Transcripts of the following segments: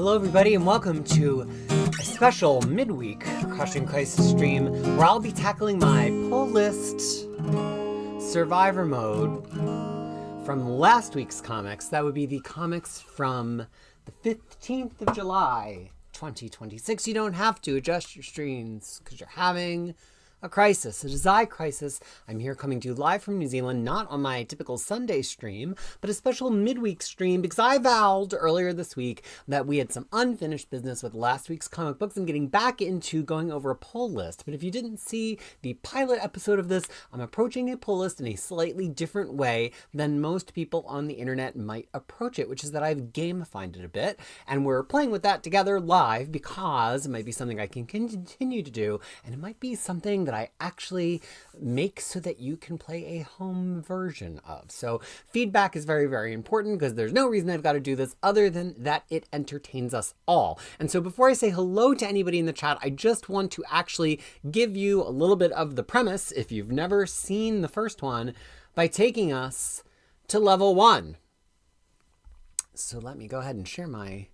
Hello everybody and welcome to a special midweek Crushing Crisis stream where I'll be tackling my pull list survivor mode from last week's comics. That would be the comics from the 15th of July, 2026. You don't have to adjust your streams because you're having a crisis, a design crisis. I'm here coming to you live from New Zealand, not on my typical Sunday stream, but a special midweek stream because I vowed earlier this week that we had some unfinished business with last week's comic books and getting back into going over a pull list. But if you didn't see the pilot episode of this, I'm approaching a pull list in a slightly different way than most people on the internet might approach it, which is that I've gamified it a bit, and we're playing with that together live because it might be something I can continue to do, and it might be something that I actually make so that you can play a home version of. So feedback is very, very important because there's no reason I've got to do this other than that it entertains us all. And so before I say hello to anybody in the chat, I just want to actually give you a little bit of the premise, if you've never seen the first one, by taking us to level 1. So let me go ahead and share my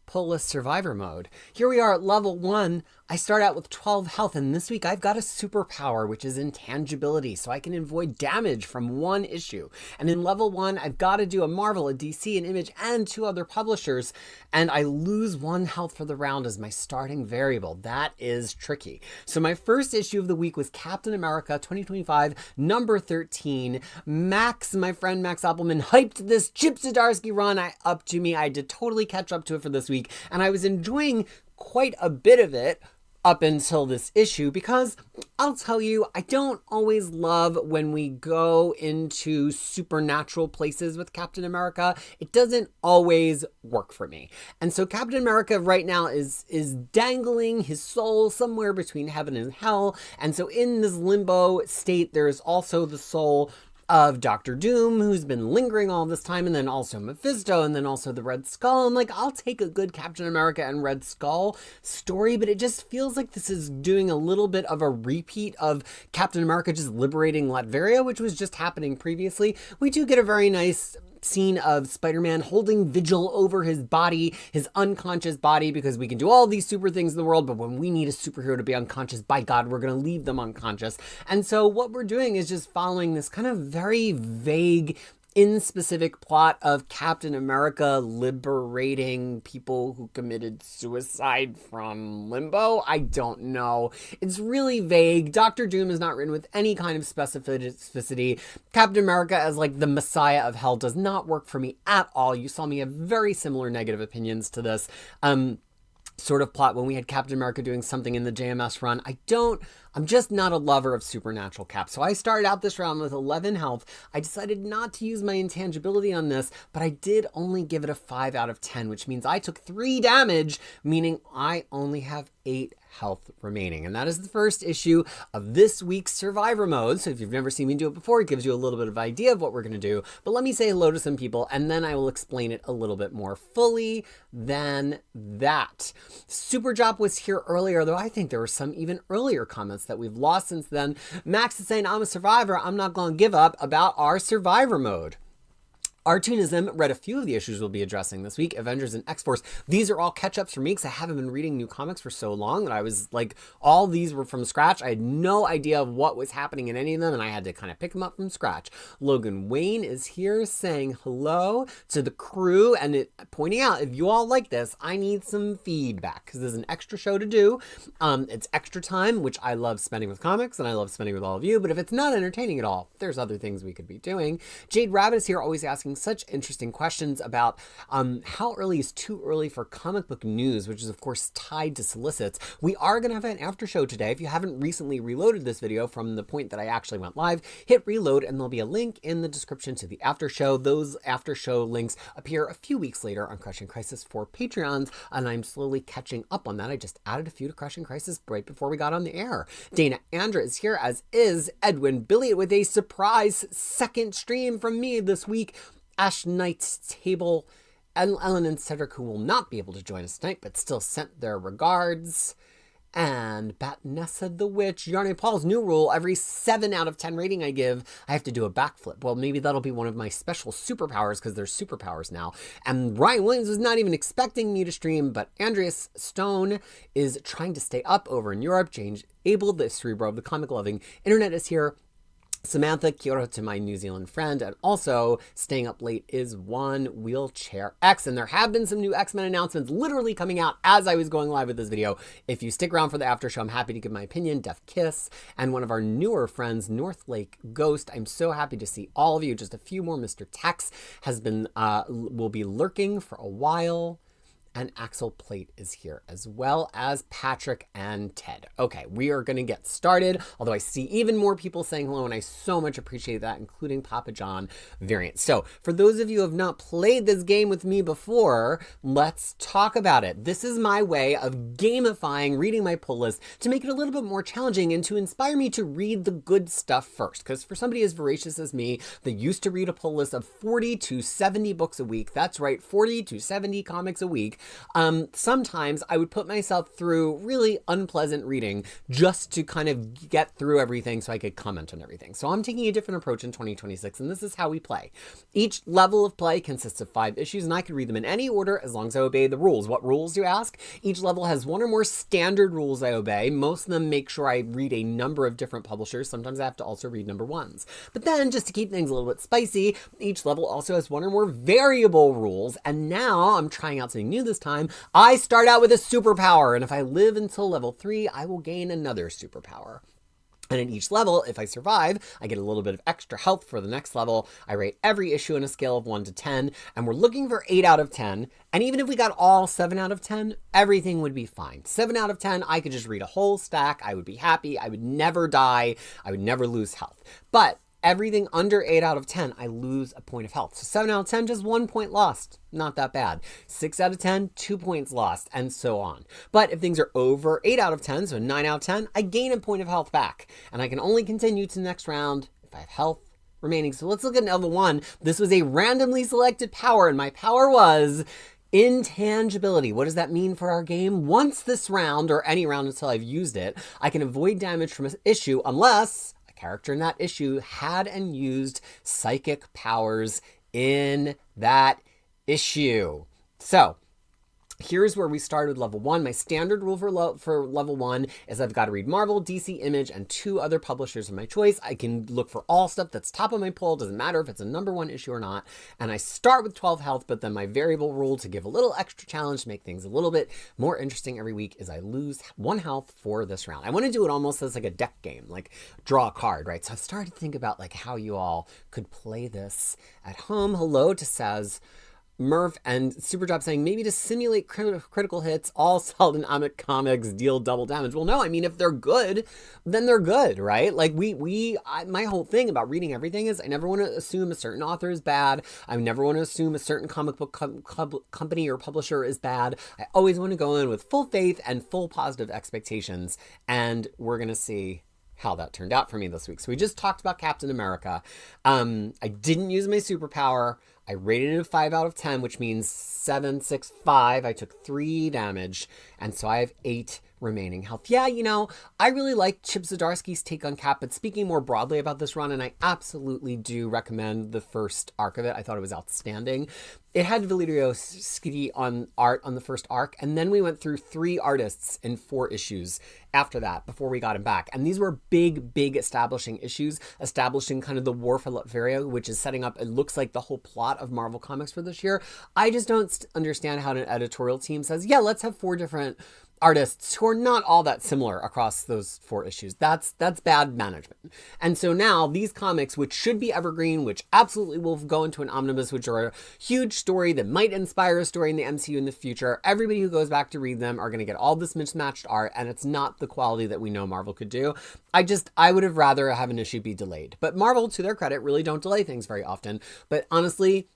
pull list survivor mode. Here we are at level 1. I start out with 12 health, and this week I've got a superpower, which is intangibility, so I can avoid damage from one issue. And in level 1, I've got to do a Marvel, a DC, an Image, and 2 other publishers, and I lose 1 health for the round as my starting variable. That is tricky. So my first issue of the week was Captain America 2025, number 13. Max, my friend Max Appelman, hyped this Chip Zdarsky run up to me. I had to totally catch up to it for this week, and I was enjoying quite a bit of it up until this issue, because I'll tell you, I don't always love when we go into supernatural places with Captain America. It doesn't always work for me. And so Captain America right now is dangling his soul somewhere between heaven and hell. And so in this limbo state, there is also the soul of Dr. Doom, who's been lingering all this time, and then also Mephisto, and then also the Red Skull. And I'll take a good Captain America and Red Skull story, but it just feels like this is doing a little bit of a repeat of Captain America just liberating Latveria, which was just happening previously. We do get a very nice scene of Spider-Man holding vigil over his body, his unconscious body, because we can do all these super things in the world, but when we need a superhero to be unconscious, by God, we're going to leave them unconscious. And so what we're doing is just following this kind of very vague, inspecific plot of Captain America liberating people who committed suicide from limbo. I don't know. It's really vague. Dr. Doom is not written with any kind of specificity. Captain America as the Messiah of Hell does not work for me at all. You saw me have very similar negative opinions to this sort of plot when we had Captain America doing something in the JMS run. I'm just not a lover of supernatural Cap. So I started out this round with 11 health. I decided not to use my intangibility on this, but I did only give it a 5 out of 10, which means I took 3 damage, meaning I only have 8 health remaining. And that is the first issue of this week's survivor mode. So if you've never seen me do it before, it gives you a little bit of idea of what we're going to do. But let me say hello to some people, and then I will explain it a little bit more fully than that. Superdrop was here earlier, though I think there were some even earlier comments that we've lost since then. Max is saying, I'm a survivor. I'm not going to give up about our survivor mode. Artunism read a few of the issues we'll be addressing this week. Avengers and X-Force. These are all catch-ups for me because I haven't been reading new comics for so long that I was all these were from scratch. I had no idea of what was happening in any of them, and I had to kind of pick them up from scratch. Logan Wayne is here saying hello to the crew and pointing out, if you all like this, I need some feedback because there's an extra show to do. It's extra time, which I love spending with comics and I love spending with all of you, but if it's not entertaining at all, there's other things we could be doing. Jade Rabbit is here always asking such interesting questions about how early is too early for comic book news, which is of course tied to solicits. We are going to have an after show today. If you haven't recently reloaded this video from the point that I actually went live, hit reload and there'll be a link in the description to the after show. Those after show links appear a few weeks later on Crushing Crisis for Patreons, and I'm slowly catching up on that. I just added a few to Crushing Crisis right before we got on the air. Dana Andra is here, as is Edwin Billy, with a surprise second stream from me this week. Ash Knight's Table, Ellen and Cedric, who will not be able to join us tonight, but still sent their regards. and Batnessa the Witch. Yarny Paul's new rule, every 7 out of 10 rating I give, I have to do a backflip. Well, maybe that'll be one of my special superpowers, because there's superpowers now. And Ryan Williams was not even expecting me to stream, but Andreas Stone is trying to stay up over in Europe. James Abel, the cerebro of the comic-loving internet, is here. Samantha, kia ora to my New Zealand friend, and also staying up late is One Wheelchair X. And there have been some new X-Men announcements literally coming out as I was going live with this video. If you stick around for the after show, I'm happy to give my opinion. Def Kiss and one of our newer friends, North Lake Ghost. I'm so happy to see all of you. Just a few more. Mr. Tex has been will be lurking for a while. And Axel Plate is here, as well as Patrick and Ted. Okay, we are going to get started, although I see even more people saying hello, and I so much appreciate that, including Papa John Variant. So, for those of you who have not played this game with me before, let's talk about it. This is my way of gamifying reading my pull list to make it a little bit more challenging and to inspire me to read the good stuff first. Because for somebody as voracious as me that used to read a pull list of 40 to 70 books a week, that's right, 40 to 70 comics a week, sometimes I would put myself through really unpleasant reading just to kind of get through everything so I could comment on everything. So I'm taking a different approach in 2026, and this is how we play. Each level of play consists of 5 issues, and I can read them in any order as long as I obey the rules. What rules, you ask? Each level has 1 or more standard rules I obey. Most of them make sure I read a number of different publishers. Sometimes I have to also read number 1s. But then, just to keep things a little bit spicy, each level also has 1 or more variable rules, and now I'm trying out something new this time. I start out with a superpower, and if I live until level 3, I will gain another superpower. And in each level, if I survive, I get a little bit of extra health for the next level. I rate every issue on a scale of 1 to 10, and we're looking for 8 out of 10. And even if we got all 7 out of 10, everything would be fine. 7 out of 10, I could just read a whole stack. I would be happy. I would never die. I would never lose health. But everything under 8 out of 10, I lose a point of health. So 7 out of 10, just 1 point lost. Not that bad. 6 out of 10, 2 points lost, and so on. But if things are over 8 out of 10, so 9 out of 10, I gain a point of health back. And I can only continue to the next round if I have health remaining. So let's look at level 1. This was a randomly selected power, and my power was intangibility. What does that mean for our game? Once this round, or any round until I've used it, I can avoid damage from an issue unless character in that issue had and used psychic powers in that issue. So here's where we started with level 1. My standard rule for level 1 is I've got to read Marvel, DC, Image, and 2 other publishers of my choice. I can look for all stuff that's top of my poll. Doesn't matter if it's a number 1 issue or not. And I start with 12 health, but then my variable rule to give a little extra challenge to make things a little bit more interesting every week is I lose 1 health for this round. I want to do it almost as like a deck game, like draw a card, right? So I've started to think about like how you all could play this at home. Hello to Saz, Murph, and Superdrop saying maybe to simulate critical hits, all solid in Amit comics deal double damage. Well, no, I mean, if they're good, then they're good, right? Like my whole thing about reading everything is I never want to assume a certain author is bad. I never want to assume a certain comic book company or publisher is bad. I always want to go in with full faith and full positive expectations, and we're going to see how that turned out for me this week. So we just talked about Captain America. I didn't use my superpower. I rated it a 5 out of 10, which means 7, 6, 5. I took 3 damage, and so I have 8 remaining health. Yeah, you know, I really like Chip Zdarsky's take on Cap, but speaking more broadly about this run, and I absolutely do recommend the first arc of it. I thought it was outstanding. It had Valerio Schiti on art on the first arc, and then we went through 3 artists in 4 issues after that before we got him back. And these were big establishing issues, establishing kind of the war for Latveria, which is setting up, it looks like, the whole plot of Marvel Comics for this year. I just don't understand how an editorial team says, yeah, let's have 4 different artists who are not all that similar across those 4 issues. That's bad management. And so now these comics, which should be evergreen, which absolutely will go into an omnibus, which are a huge story that might inspire a story in the MCU in the future, everybody who goes back to read them are going to get all this mismatched art, and it's not the quality that we know Marvel could do. I would have rather have an issue be delayed. But Marvel, to their credit, really don't delay things very often. But honestly,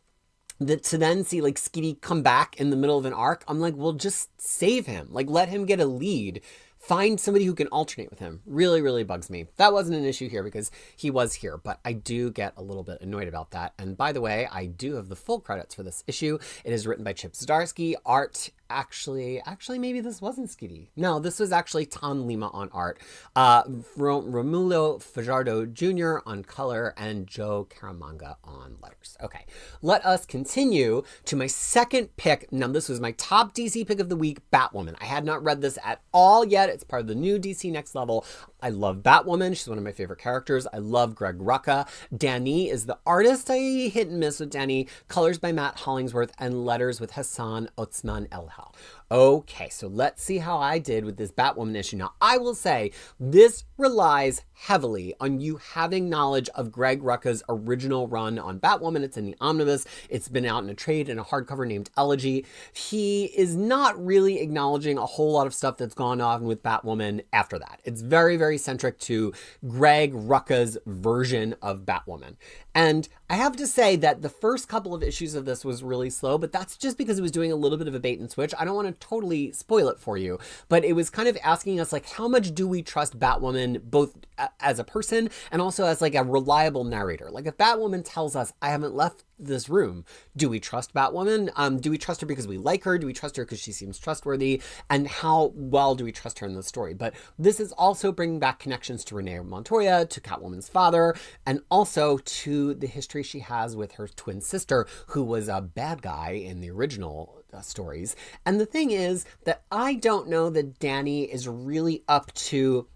to then see like Skitty come back in the middle of an arc, I'm like, well, just save him. Like, let him get a lead. Find somebody who can alternate with him. Really bugs me. That wasn't an issue here because he was here, but I do get a little bit annoyed about that. And by the way, I do have the full credits for this issue. It is written by Chip Zdarsky, art actually, maybe this wasn't Skitty. No, this was actually Tom Lima on art, Romulo Fajardo Jr. on color, and Joe Caramanga on letters. Okay, let us continue to my second pick. Now, this was my top DC pick of the week, Batwoman. I had not read this at all yet. It's part of the new DC Next Level. I love Batwoman. She's one of my favorite characters. I love Greg Rucka. Danny is the artist. I hit and miss with Danny. Colors by Matt Hollingsworth and letters with Hassan Otsman Elhal. Okay, so let's see how I did with this Batwoman issue. Now, I will say this relies heavily on you having knowledge of Greg Rucka's original run on Batwoman. It's in the Omnibus. It's been out in a trade in a hardcover named Elegy. He is not really acknowledging a whole lot of stuff that's gone on with Batwoman after that. It's very, very centric to Greg Rucka's version of Batwoman. And I have to say that the first couple of issues of this was really slow, but that's just because it was doing a little bit of a bait and switch. I don't want to totally spoil it for you, but it was kind of asking us, like, how much do we trust Batwoman, both as a person and also as like a reliable narrator? Like, if Batwoman tells us, I haven't left this room, do we trust Batwoman? Do we trust her because we like her? Do we trust her because she seems trustworthy? And how well do we trust her in the story? But this is also bringing back connections to Renee Montoya, to Catwoman's father, and also to the history she has with her twin sister, who was a bad guy in the original stories. And the thing is that I don't know that Danny is really up to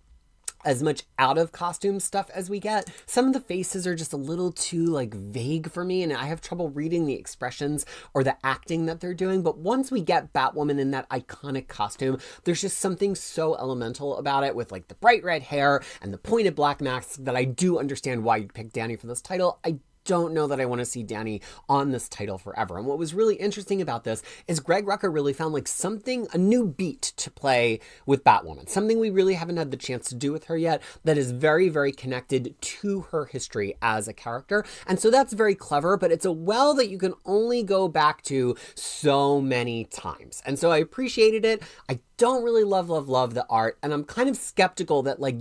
as much out of costume stuff as we get. Some of the faces are just a little too like vague for me, and I have trouble reading the expressions or the acting that they're doing. But once we get Batwoman in that iconic costume, there's just something so elemental about it, with like the bright red hair and the pointed black mask, that I do understand why you picked Danny for this title. I don't know that I want to see Danny on this title forever. And what was really interesting about this is Greg Rucka really found like something, a new beat to play with Batwoman, something we really haven't had the chance to do with her yet, that is very, very connected to her history as a character. And so that's very clever, but it's a well that you can only go back to so many times. And so I appreciated it. I don't really love the art, and I'm kind of skeptical that like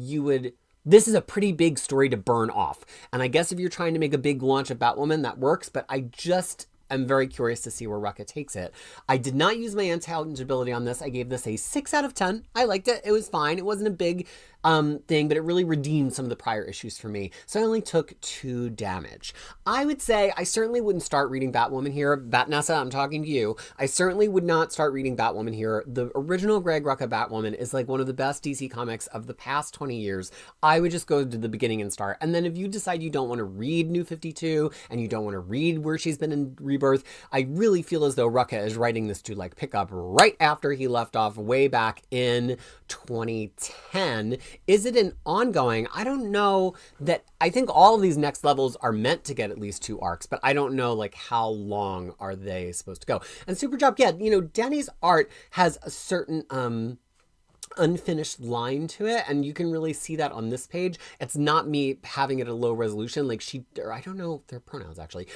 this is a pretty big story to burn off. And I guess if you're trying to make a big launch of Batwoman, that works, but I just am very curious to see where Rucka takes it. I did not use my anti-eligibility on this. I gave this a 6 out of 10. I liked it. It was fine. It wasn't a big thing, but it really redeemed some of the prior issues for me. So I only took 2 damage. I would say I certainly wouldn't start reading Batwoman here. Batnessa, I'm talking to you. I certainly would not start reading Batwoman here. The original Greg Rucka Batwoman is like one of the best DC comics of the past 20 years. I would just go to the beginning and start. And then if you decide you don't want to read New 52 and you don't want to read where she's been in Rebirth, I really feel as though Rucka is writing this to like pick up right after he left off way back in 2010. Is it an ongoing? I don't know. That I think all of these next levels are meant to get at least 2 arcs, but I don't know like how long are they supposed to go. And Super Job, yeah, you know, Danny's art has a certain unfinished line to it, and you can really see that on this page. It's not me having it at a low resolution, like I don't know their pronouns actually,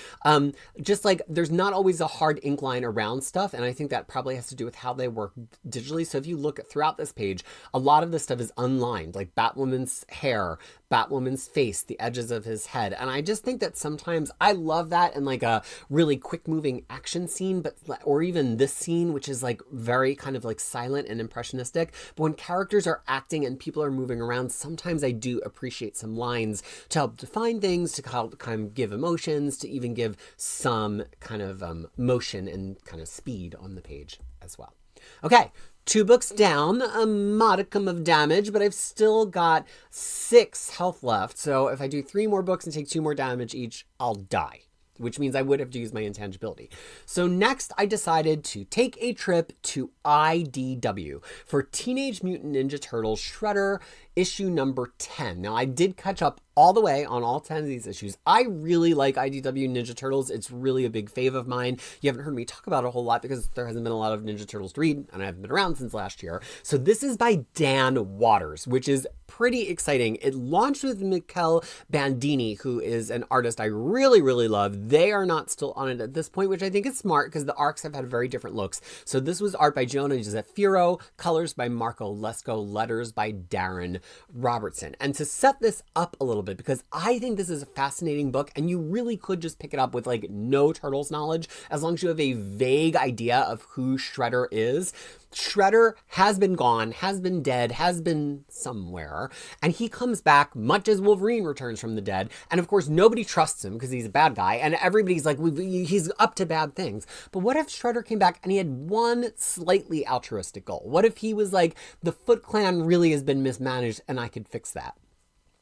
just like there's not always a hard ink line around stuff, and I think that probably has to do with how they work digitally. So if you look throughout this page, a lot of this stuff is unlined, like Batwoman's hair, Batwoman's face, the edges of his head. And I just think that sometimes I love that in like a really quick moving action scene, but or even this scene, which is like very kind of like silent and impressionistic. But when characters are acting and people are moving around, sometimes I do appreciate some lines to help define things, to help kind of give emotions, to even give some kind of motion and kind of speed on the page as well. Okay, 2 books down, a modicum of damage, but I've still got 6 health left. So if I do 3 more books and take 2 more damage each, I'll die, which means I would have to use my intangibility. So next I decided to take a trip to IDW for Teenage Mutant Ninja Turtles Shredder issue number 10. Now I did catch up all the way on all 10 of these issues. I really like IDW Ninja Turtles. It's really a big fave of mine. You haven't heard me talk about it a whole lot because there hasn't been a lot of Ninja Turtles to read, and I haven't been around since last year. So this is by Dan Waters, which is pretty exciting. It launched with Mikel Bandini, who is an artist I really, really love. They are not still on it at this point, which I think is smart because the arcs have had very different looks. So this was art by Giovanni Zeffiro, colors by Marco Lesko, letters by Darren Robertson. And to set this up a little bit, because I think this is a fascinating book, and you really could just pick it up with like no Turtles knowledge, as long as you have a vague idea of who Shredder is. Shredder has been gone, has been dead, has been somewhere, and he comes back much as Wolverine returns from the dead. And of course, nobody trusts him because he's a bad guy, and everybody's like, he's up to bad things. But what if Shredder came back and he had one slightly altruistic goal? What if he was like, the Foot Clan really has been mismanaged and I could fix that?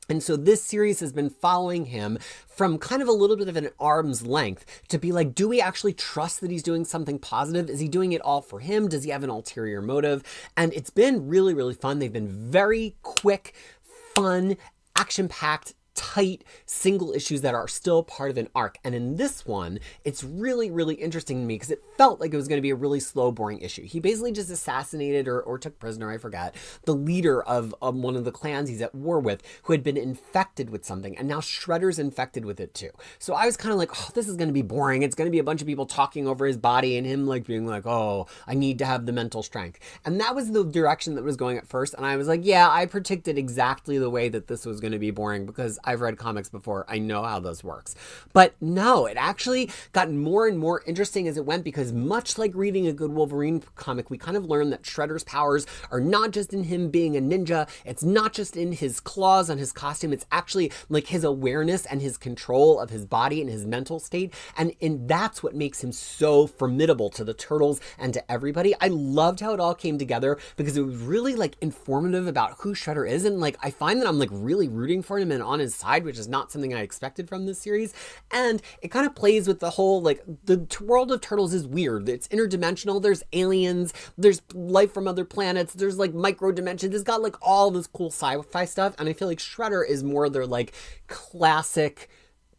And so this series has been following him from kind of a little bit of an arm's length to be like, do we actually trust that he's doing something positive? Is he doing it all for him? Does he have an ulterior motive? And it's been really, really fun. They've been very quick, fun, action-packed, tight single issues that are still part of an arc. And in this one, it's really, really interesting to me because it felt like it was going to be a really slow, boring issue. He basically just assassinated or took prisoner, I forgot, the leader of one of the clans he's at war with, who had been infected with something. And now Shredder's infected with it too. So I was kind of like, oh, this is going to be boring. It's going to be a bunch of people talking over his body and him like being like, oh, I need to have the mental strength. And that was the direction that was going at first. And I was like, yeah, I predicted exactly the way that this was going to be boring because I've read comics before. I know how this works. But no, it actually got more and more interesting as it went, because much like reading a good Wolverine comic, we kind of learned that Shredder's powers are not just in him being a ninja. It's not just in his claws on his costume. It's actually like his awareness and his control of his body and his mental state. And that's what makes him so formidable to the Turtles and to everybody. I loved how it all came together because it was really like informative about who Shredder is. And like, I find that I'm like really rooting for him and on his side, which is not something I expected from this series. And it kind of plays with the whole, like, the world of Turtles is weird. It's interdimensional. There's aliens. There's life from other planets. There's like micro dimensions. It's got like all this cool sci-fi stuff. And I feel like Shredder is more their like classic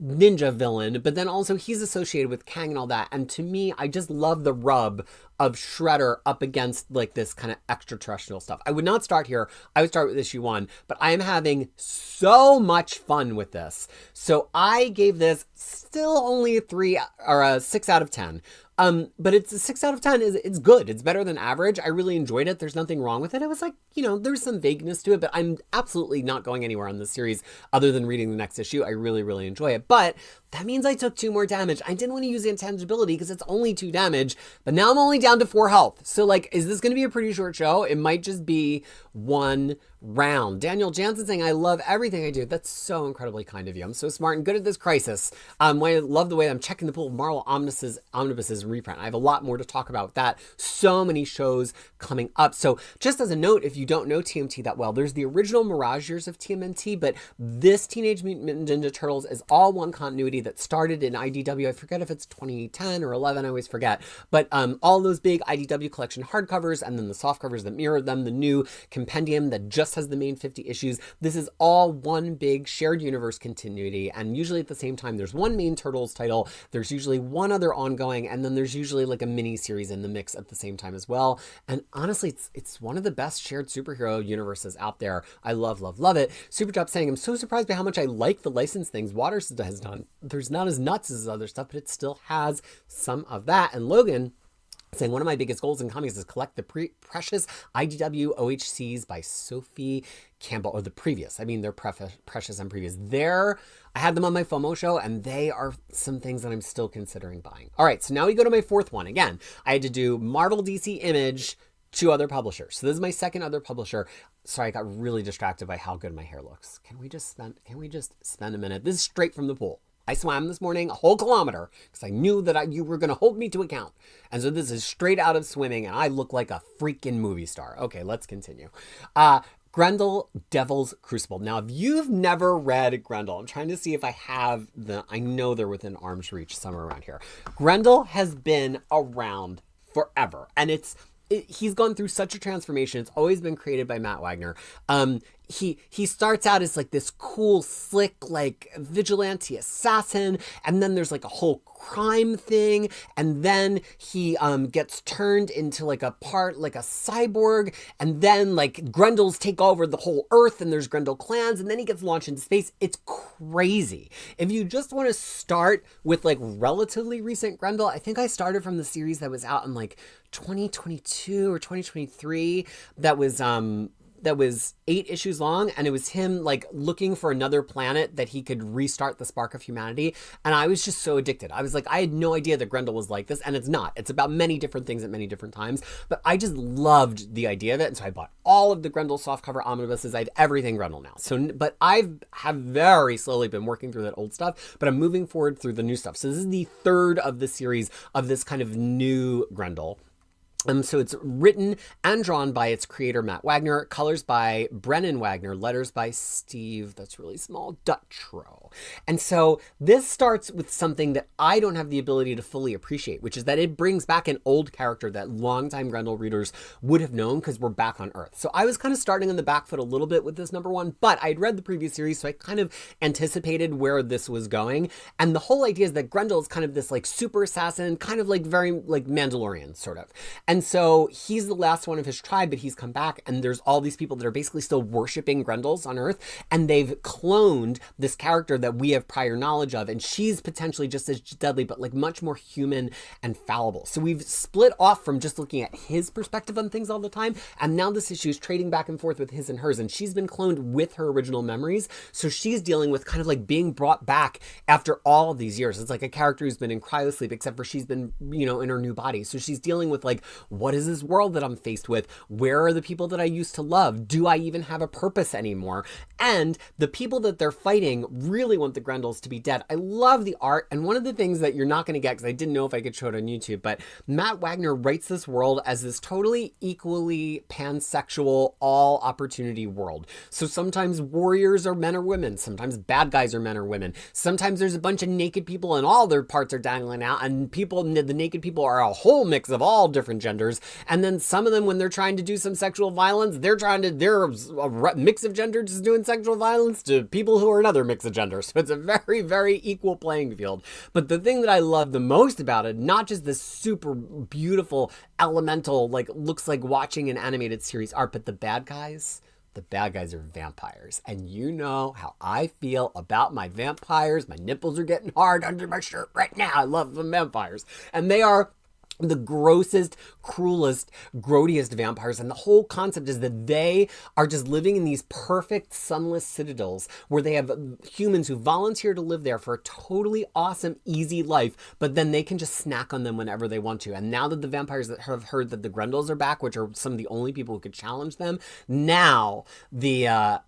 ninja villain, but then also he's associated with Kang and all that. And to me, I just love the rub of Shredder up against like this kind of extraterrestrial stuff. I would not start here. I would start with issue 1, but I am having so much fun with this. So I gave this still only a 6 out of 10. But it's a 6 out of 10. It's good. It's better than average. I really enjoyed it. There's nothing wrong with it. It was like, there's some vagueness to it, but I'm absolutely not going anywhere on this series other than reading the next issue. I really, really enjoy it. But that means I took 2 more damage. I didn't want to use intangibility because it's only 2 damage, but now I'm only down to 4 health. So like, is this going to be a pretty short show? It might just be 1 round. Daniel Jansen saying, I love everything I do. That's so incredibly kind of you. I'm so smart and good at this Krisis. I love the way I'm checking the pool of Marvel Omnibuses reprint. I have a lot more to talk about with that. So many shows coming up. So just as a note, if you don't know TMT that well, there's the original Mirage years of TMNT, but this Teenage Mutant Ninja Turtles is all one continuity that started in IDW. I forget if it's 2010 or 11. I always forget. But all those big IDW collection hardcovers and then the softcovers that mirror them, the new compendium that just has the main 50 issues. This is all one big shared universe continuity. And usually at the same time, there's one main Turtles title. There's usually one other ongoing, and then there's usually like a mini series in the mix at the same time as well. And honestly, it's one of the best shared superhero universes out there. I love, love, love it. Superdrop saying, I'm so surprised by how much I like the license things Waters has done. There's not as nuts as other stuff, but it still has some of that. And Logan saying, one of my biggest goals in comics is collect the precious IDW OHCs by Sophie Campbell, or the previous. I mean, they're precious and previous. I had them on my FOMO show, and they are some things that I'm still considering buying. All right, so now we go to my 4th one. Again, I had to do Marvel, DC, Image, 2 other publishers. So this is my 2nd other publisher. Sorry, I got really distracted by how good my hair looks. Can we just spend a minute? This is straight from the pool. I swam this morning a whole kilometer because I knew that you were going to hold me to account. And so this is straight out of swimming, and I look like a freaking movie star. Okay, let's continue. Grendel, Devil's Crucible. Now, if you've never read Grendel, I'm trying to see if I have I know they're within arm's reach somewhere around here. Grendel has been around forever, and he's gone through such a transformation. It's always been created by Matt Wagner. he starts out as like this cool, slick, like vigilante assassin, and then there's like a whole crime thing, and then he gets turned into like a cyborg, and then like Grendels take over the whole earth, and there's Grendel clans, and then he gets launched into space. It's crazy. If you just want to start with like relatively recent Grendel, I think I started from the series that was out in like 2022 or 2023 that was 8 issues long, and it was him like looking for another planet that he could restart the spark of humanity. And I was just so addicted. I was like, I had no idea that Grendel was like this, and it's not. It's about many different things at many different times, but I just loved the idea of it, and so I bought all of the Grendel softcover omnibuses. I have everything Grendel now. But I have very slowly been working through that old stuff, but I'm moving forward through the new stuff. So this is the 3rd of the series of this kind of new Grendel. So it's written and drawn by its creator, Matt Wagner, colors by Brennan Wagner, letters by Steve, that's really small, Dutrow. And so this starts with something that I don't have the ability to fully appreciate, which is that it brings back an old character that longtime Grendel readers would have known because we're back on Earth. So I was kind of starting on the back foot a little bit with this #1, but I'd read the previous series, so I kind of anticipated where this was going. And the whole idea is that Grendel is kind of this like super assassin, kind of like very like Mandalorian sort of. And so he's the last one of his tribe, but he's come back, and there's all these people that are basically still worshiping Grendels on Earth, and they've cloned this character that we have prior knowledge of, and she's potentially just as deadly, but like much more human and fallible. So we've split off from just looking at his perspective on things all the time, and now this issue is trading back and forth with his and hers, and she's been cloned with her original memories, so she's dealing with kind of like being brought back after all of these years. It's like a character who's been in cryosleep, except for she's been, you know, in her new body. So she's dealing with like, what is this world that I'm faced with? Where are the people that I used to love? Do I even have a purpose anymore? And the people that they're fighting really want the Grendels to be dead. I love the art, and one of the things that you're not going to get, because I didn't know if I could show it on YouTube, but Matt Wagner writes this world as this totally equally pansexual, all opportunity world. So sometimes warriors are men or women, sometimes bad guys are men or women, sometimes there's a bunch of naked people and all their parts are dangling out, and the naked people are a whole mix of all different genders. And then some of them, when they're trying to do some sexual violence, they're a mix of genders just doing sexual violence to people who are another mix of genders. So it's a very, very equal playing field. But the thing that I love the most about it, not just this super beautiful, elemental, like looks like watching an animated series art, but the bad guys are vampires. And you know how I feel about my vampires. My nipples are getting hard under my shirt right now. I love the vampires. And they are the grossest, cruelest, grodiest vampires. And the whole concept is that they are just living in these perfect sunless citadels where they have humans who volunteer to live there for a totally awesome, easy life, but then they can just snack on them whenever they want to. And now that the vampires that have heard that the Grendels are back, which are some of the only people who could challenge them, now they're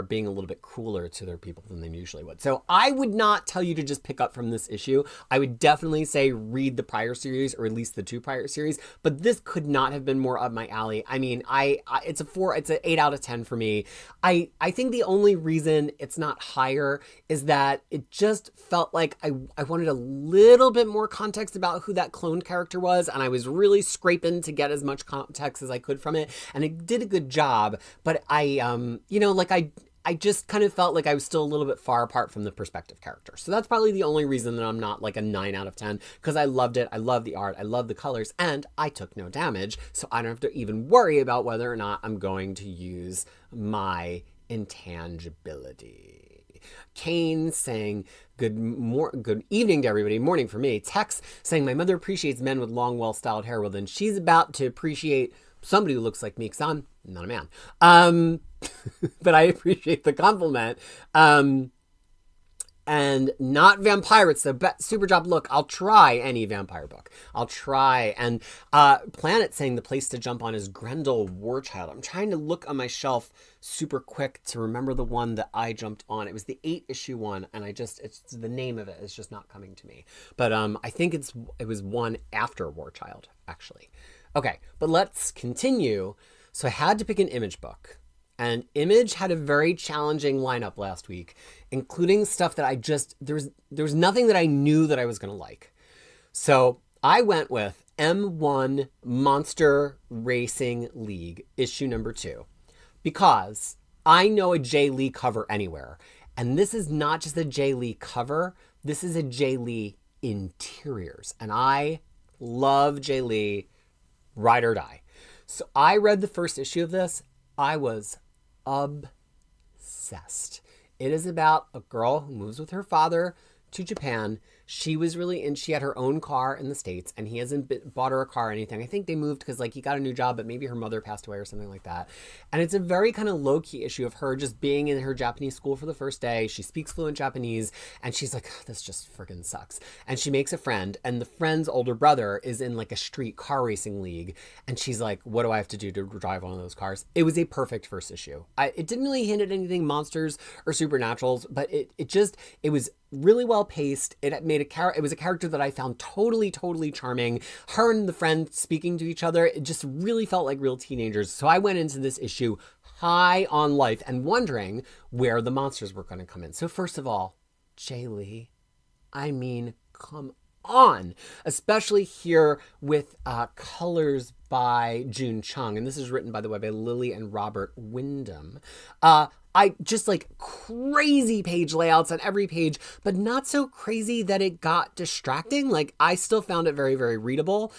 being a little bit crueler to their people than they usually would. So I would not tell you to just pick up from this issue. I would definitely say read the prior series, or at least the 2 prior series, but this could not have been more up my alley. I mean, it's an 8 out of 10 for me. I think the only reason it's not higher is that it just felt like I wanted a little bit more context about who that cloned character was, and I was really scraping to get as much context as I could from it, and it did a good job, but I just kind of felt like I was still a little bit far apart from the perspective character. So that's probably the only reason that I'm not like a 9 out of 10, because I loved it. I love the art. I love the colors, and I took no damage. So I don't have to even worry about whether or not I'm going to use my intangibility. Kane saying, good evening to everybody. Morning for me. Tex saying, my mother appreciates men with long, well-styled hair. Well, then she's about to appreciate somebody who looks like me, because I'm not a man. But I appreciate the compliment. And not vampirates, so super job. Look, I'll try any vampire book. I'll try. And Planet saying the place to jump on is Grendel Warchild. I'm trying to look on my shelf super quick to remember the one that I jumped on. It was the 8-issue one, and it's the name of it is just not coming to me. But I think it was one after Warchild, actually. Okay, but let's continue. So I had to pick an Image book. And Image had a very challenging lineup last week, including stuff that there was nothing that I knew that I was going to like. So I went with M1 Monster Racing League, issue number 2, because I know a Jay Lee cover anywhere. And this is not just a Jay Lee cover. This is a Jay Lee interiors. And I love Jay Lee, ride or die. So I read the first issue of this. I was obsessed. It is about a girl who moves with her father to Japan. She was really in, she had her own car in the States, and he hasn't bought her a car or anything. I think they moved because like he got a new job, but maybe her mother passed away or something like that. And it's a very kind of low-key issue of her just being in her Japanese school for the first day. She speaks fluent Japanese, and she's like, this just friggin' sucks. And she makes a friend, and the friend's older brother is in like a street car racing league, and she's like, what do I have to do to drive one of those cars? It was a perfect first issue. It didn't really hint at anything monsters or supernaturals, but it was really well paced. It was a character that I found totally charming. Her and the friend speaking to each other, it just really felt like real teenagers. So I went into this issue high on life and wondering where the monsters were going to come in. So first of all, Jay Lee, I mean, come on, especially here with colors by June Chung, and this is written, by the way, by Lily and Robert Wyndham. I just like crazy page layouts on every page, but not so crazy that it got distracting. Like I still found it very readable.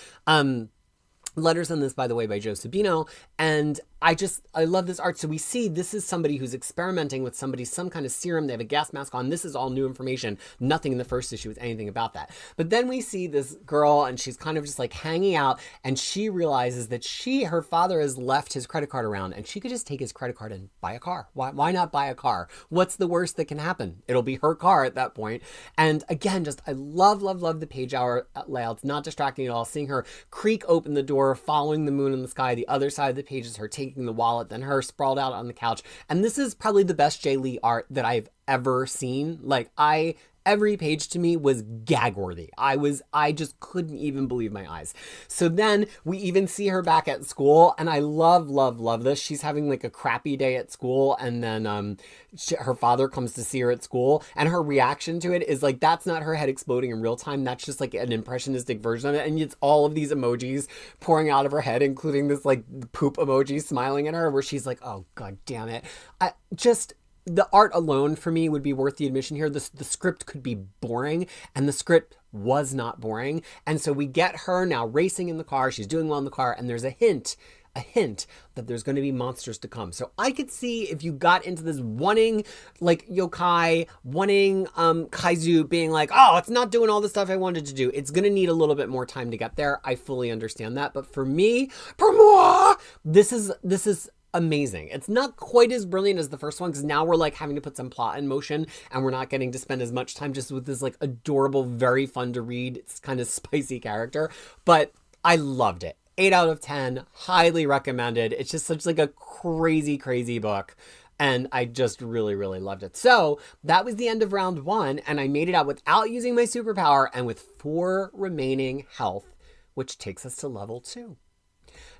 Letters on this, by the way, by Joe Sabino. And I love this art. So we see this is somebody who's experimenting with some kind of serum. They have a gas mask on. This is all new information. Nothing in the first issue with anything about that. But then we see this girl and she's kind of just like hanging out, and she realizes that her father has left his credit card around, and she could just take his credit card and buy a car. Why not buy a car? What's the worst that can happen? It'll be her car at that point. And again, I love the page hour layouts, not distracting at all. Seeing her creak open the door, following the moon in the sky. The other side of the page is her taking the wallet, then her sprawled out on the couch. And this is probably the best Jay Lee art that I've ever seen. Like every page to me was gag worthy. I just couldn't even believe my eyes. So then we even see her back at school, and I love this. She's having like a crappy day at school, and then her father comes to see her at school, and her reaction to it is like, that's not her head exploding in real time. That's just like an impressionistic version of it. And it's all of these emojis pouring out of her head, including this like poop emoji smiling at her, where she's like, oh, God damn it. The art alone for me would be worth the admission here. The script could be boring, and the script was not boring. And so we get her now racing in the car. She's doing well in the car, and there's a hint that there's going to be monsters to come. So I could see if you got into this wanting like yokai, wanting kaiju, being like, oh, it's not doing all the stuff I wanted to do. It's going to need a little bit more time to get there. I fully understand that. But for me, this is amazing. It's not quite as brilliant as the first one, because now we're like having to put some plot in motion, and we're not getting to spend as much time just with this like adorable, very fun to read, it's kind of spicy character. But I loved it. 8 out of 10, highly recommended. It's just such like a crazy book, and I just really loved it. So that was the end of round 1, and I made it out without using my superpower and with 4 remaining health, which takes us to level 2.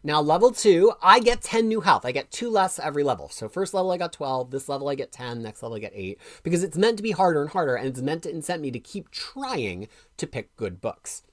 Now, level 2, I get 10 new health. I get 2 less every level. So first level I got 12, this level I get 10, next level I get 8, because it's meant to be harder and harder, and it's meant to incent me to keep trying to pick good books.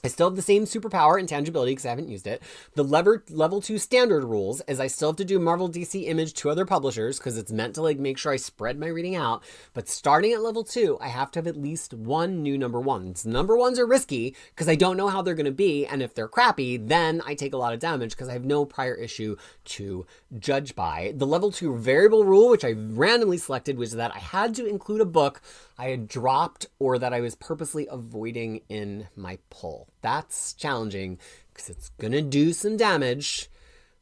I still have the same superpower, intangibility, because I haven't used it. The level 2 standard rules is I still have to do Marvel, DC, Image, 2 other publishers, because it's meant to like make sure I spread my reading out. But starting at level 2, I have to have at least 1 new number 1s. Number 1s are risky because I don't know how they're going to be, and if they're crappy, then I take a lot of damage because I have no prior issue to judge by. The level 2 variable rule, which I randomly selected, was that I had to include a book I had dropped or that I was purposely avoiding in my pull. That's challenging because it's going to do some damage.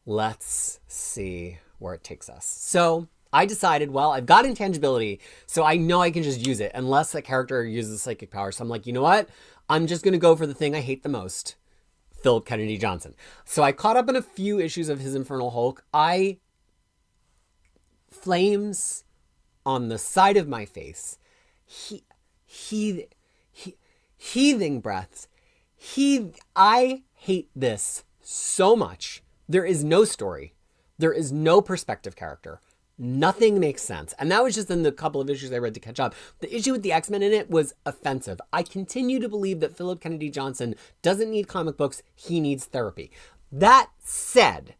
Let's see where it takes us. So I decided, well, I've got intangibility, so I know I can just use it unless the character uses psychic power. So I'm like, you know what? I'm just going to go for the thing I hate the most, Philip Kennedy Johnson. So I caught up on a few issues of his Infernal Hulk. Flames on the side of my face. Heaving breaths. I hate this so much. There is no story. There is no perspective character. Nothing makes sense. And that was just in the couple of issues I read to catch up. The issue with the X-Men in it was offensive. I continue to believe that Philip Kennedy Johnson doesn't need comic books. He needs therapy. That said,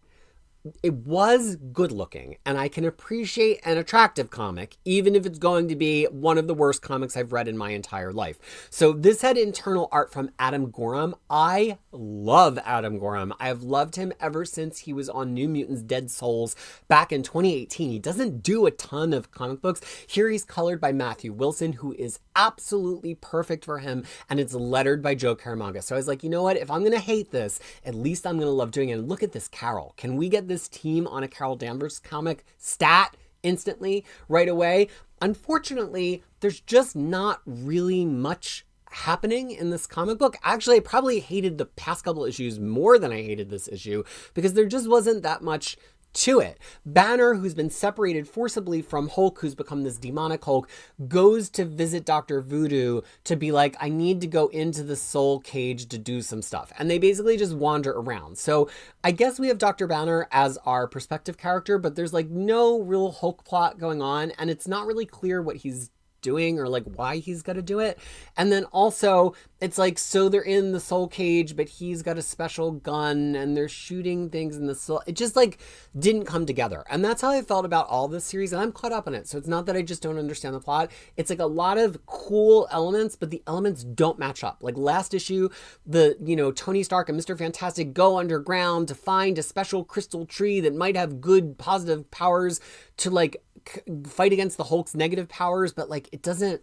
it was good looking, and I can appreciate an attractive comic, even if it's going to be one of the worst comics I've read in my entire life. So this had internal art from Adam Gorham. I love Adam Gorham. I have loved him ever since he was on New Mutants Dead Souls back in 2018. He doesn't do a ton of comic books. Here he's colored by Matthew Wilson, who is absolutely perfect for him, and it's lettered by Joe Caramagna. So I was like, you know what? If I'm going to hate this, at least I'm going to love doing it. And look at this Carol. Can we get this team on a Carol Danvers comic stat instantly right away? Unfortunately, there's just not really much happening in this comic book. Actually, I probably hated the past couple issues more than I hated this issue because there just wasn't that much to it. Banner, who's been separated forcibly from Hulk, who's become this demonic Hulk, goes to visit Dr. Voodoo to be like, I need to go into the soul cage to do some stuff. And they basically just wander around. So I guess we have Dr. Banner as our perspective character, but there's like no real Hulk plot going on. And it's not really clear what he's doing or like why he's got to do it. And then also it's like, so they're in the soul cage, but he's got a special gun and they're shooting things in the soul. It just like didn't come together. And that's how I felt about all this series. And I'm caught up on it. So it's not that I just don't understand the plot. It's like a lot of cool elements, but the elements don't match up. Like last issue, Tony Stark and Mr. Fantastic go underground to find a special crystal tree that might have good positive powers to like fight against the Hulk's negative powers, but like it doesn't.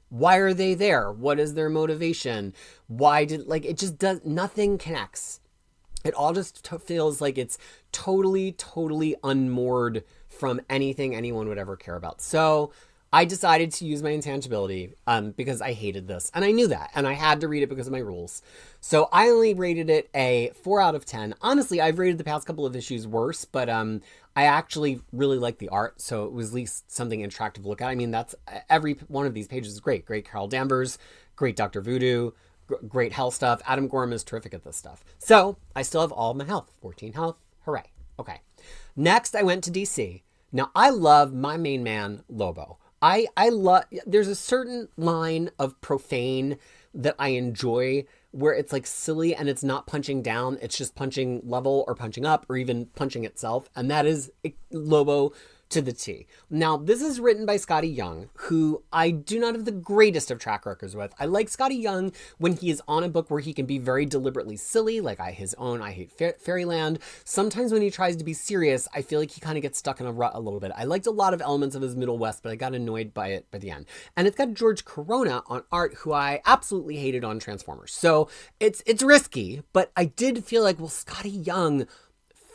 Why are they there? What is their motivation? It just does, nothing connects. It all just feels like it's totally unmoored from anything anyone would ever care about. So I decided to use my intangibility because I hated this. And I knew that. And I had to read it because of my rules. So I only rated it a 4 out of 10. Honestly, I've rated the past couple of issues worse, but I actually really like the art. So it was at least something attractive to look at. I mean, that's every one of these pages is great. Great Carol Danvers, great Dr. Voodoo, great Hell stuff. Adam Gorham is terrific at this stuff. So I still have all of my health, 14 health. Hooray. Okay. Next, I went to DC. Now, I love my main man, Lobo. I love, there's a certain line of profane that I enjoy where it's like silly and it's not punching down. It's just punching level or punching up or even punching itself. And that is Lobo to the T. Now, this is written by Scotty Young, who I do not have the greatest of track records with. I like Scotty Young when he is on a book where he can be very deliberately silly, like I Hate Fairyland. Sometimes when he tries to be serious, I feel like he kind of gets stuck in a rut a little bit. I liked a lot of elements of his Middle West, but I got annoyed by it by the end. And it's got George Corona on art, who I absolutely hated on Transformers. So it's risky, but I did feel like, well, Scotty Young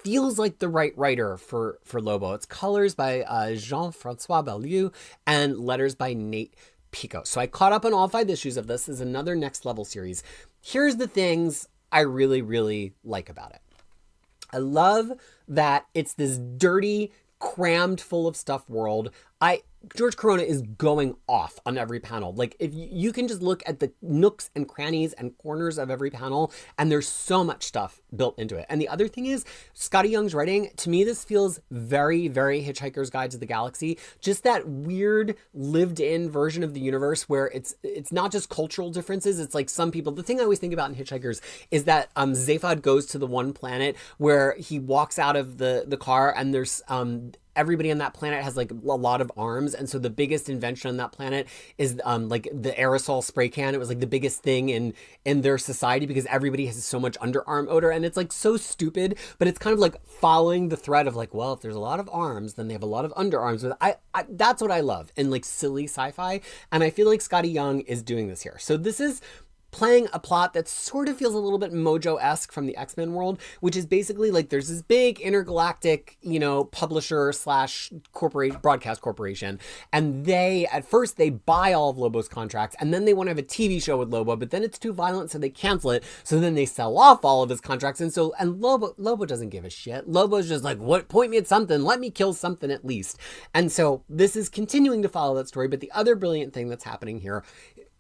feels like the right writer for Lobo. It's colors by Jean-Francois Beaulieu and letters by Nate Pico. So I caught up on all 5 issues of this. This is another next level series. Here's the things I really like about it. I love that it's this dirty, crammed full of stuff world. George Corona is going off on every panel. Like, if you can just look at the nooks and crannies and corners of every panel, and there's so much stuff built into it. And the other thing is, Scotty Young's writing, to me, this feels very Hitchhiker's Guide to the Galaxy. Just that weird lived-in version of the universe where it's not just cultural differences. It's like some people, the thing I always think about in Hitchhikers is that Zaphod goes to the one planet where he walks out of the car and there's everybody on that planet has like a lot of arms. And so the biggest invention on that planet is like the aerosol spray can. It was like the biggest thing in their society because everybody has so much underarm odor. And it's like so stupid, but it's kind of like following the thread of like, well, if there's a lot of arms, then they have a lot of underarms. But that's what I love in like silly sci-fi. And I feel like Scotty Young is doing this here. So this is playing a plot that sort of feels a little bit Mojo-esque from the X-Men world, which is basically like there's this big intergalactic, publisher / corporate broadcast corporation. And at first they buy all of Lobo's contracts and then they want to have a TV show with Lobo, but then it's too violent. So they cancel it. So then they sell off all of his contracts. And Lobo doesn't give a shit. Lobo's just like, what, point me at something. Let me kill something at least. And so this is continuing to follow that story. But the other brilliant thing that's happening here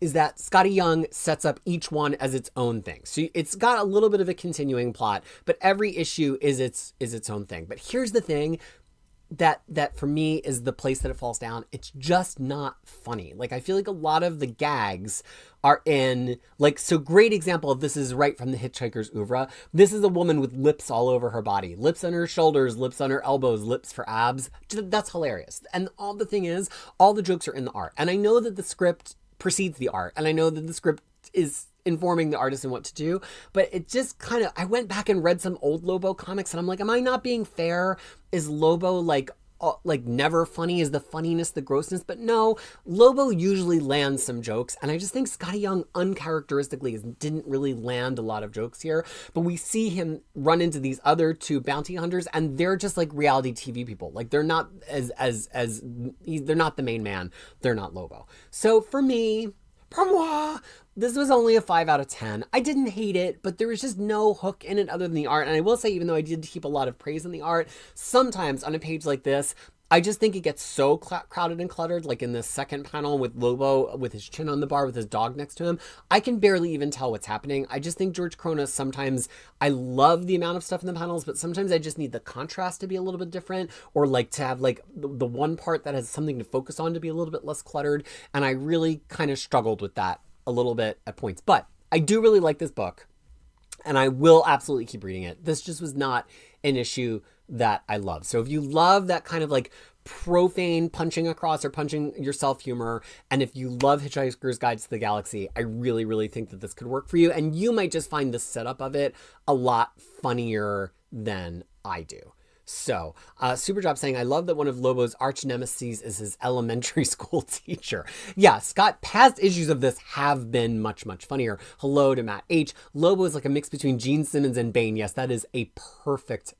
is that Scotty Young sets up each one as its own thing. So it's got a little bit of a continuing plot, but every issue is its own thing. But here's the thing. that for me is the place that it falls down. It's just not funny. Like, I feel like a lot of the gags are in, like, so great example of this is right from the Hitchhiker's oeuvre. This is a woman with lips all over her body, lips on her shoulders, lips on her elbows, lips for abs. That's hilarious. And all the thing is, all the jokes are in the art. And I know that the script precedes the art, and I know that the script is informing the artist and what to do, but it just kind of, I went back and read some old Lobo comics and I'm like, am I not being fair? Is Lobo like never funny? Is the funniness the grossness? But no, Lobo usually lands some jokes, and I just think Scotty Young uncharacteristically didn't really land a lot of jokes here. But we see him run into these other two bounty hunters, and they're just like reality TV people. Like, they're not they're not the main man. They're not Lobo. So for me, this was only a 5 out of 10. I didn't hate it, but there was just no hook in it other than the art. And I will say, even though I did keep a lot of praise in the art, sometimes on a page like this, I just think it gets so crowded and cluttered, like in the second panel with Lobo with his chin on the bar with his dog next to him. I can barely even tell what's happening. I just think George Cronus, sometimes I love the amount of stuff in the panels, but sometimes I just need the contrast to be a little bit different, or like to have like the one part that has something to focus on to be a little bit less cluttered. And I really kind of struggled with that a little bit at points. But I do really like this book, and I will absolutely keep reading it. This just was not an issue that I love. So if you love that kind of like profane punching across or punching yourself humor, and if you love Hitchhiker's Guide to the Galaxy, I really, really think that this could work for you. And you might just find the setup of it a lot funnier than I do. So, Superjob saying, I love that one of Lobo's arch nemesis is his elementary school teacher. Yeah, Scott, past issues of this have been much, much funnier. Hello to Matt H. Lobo is like a mix between Gene Simmons and Bane. Yes, that is a perfect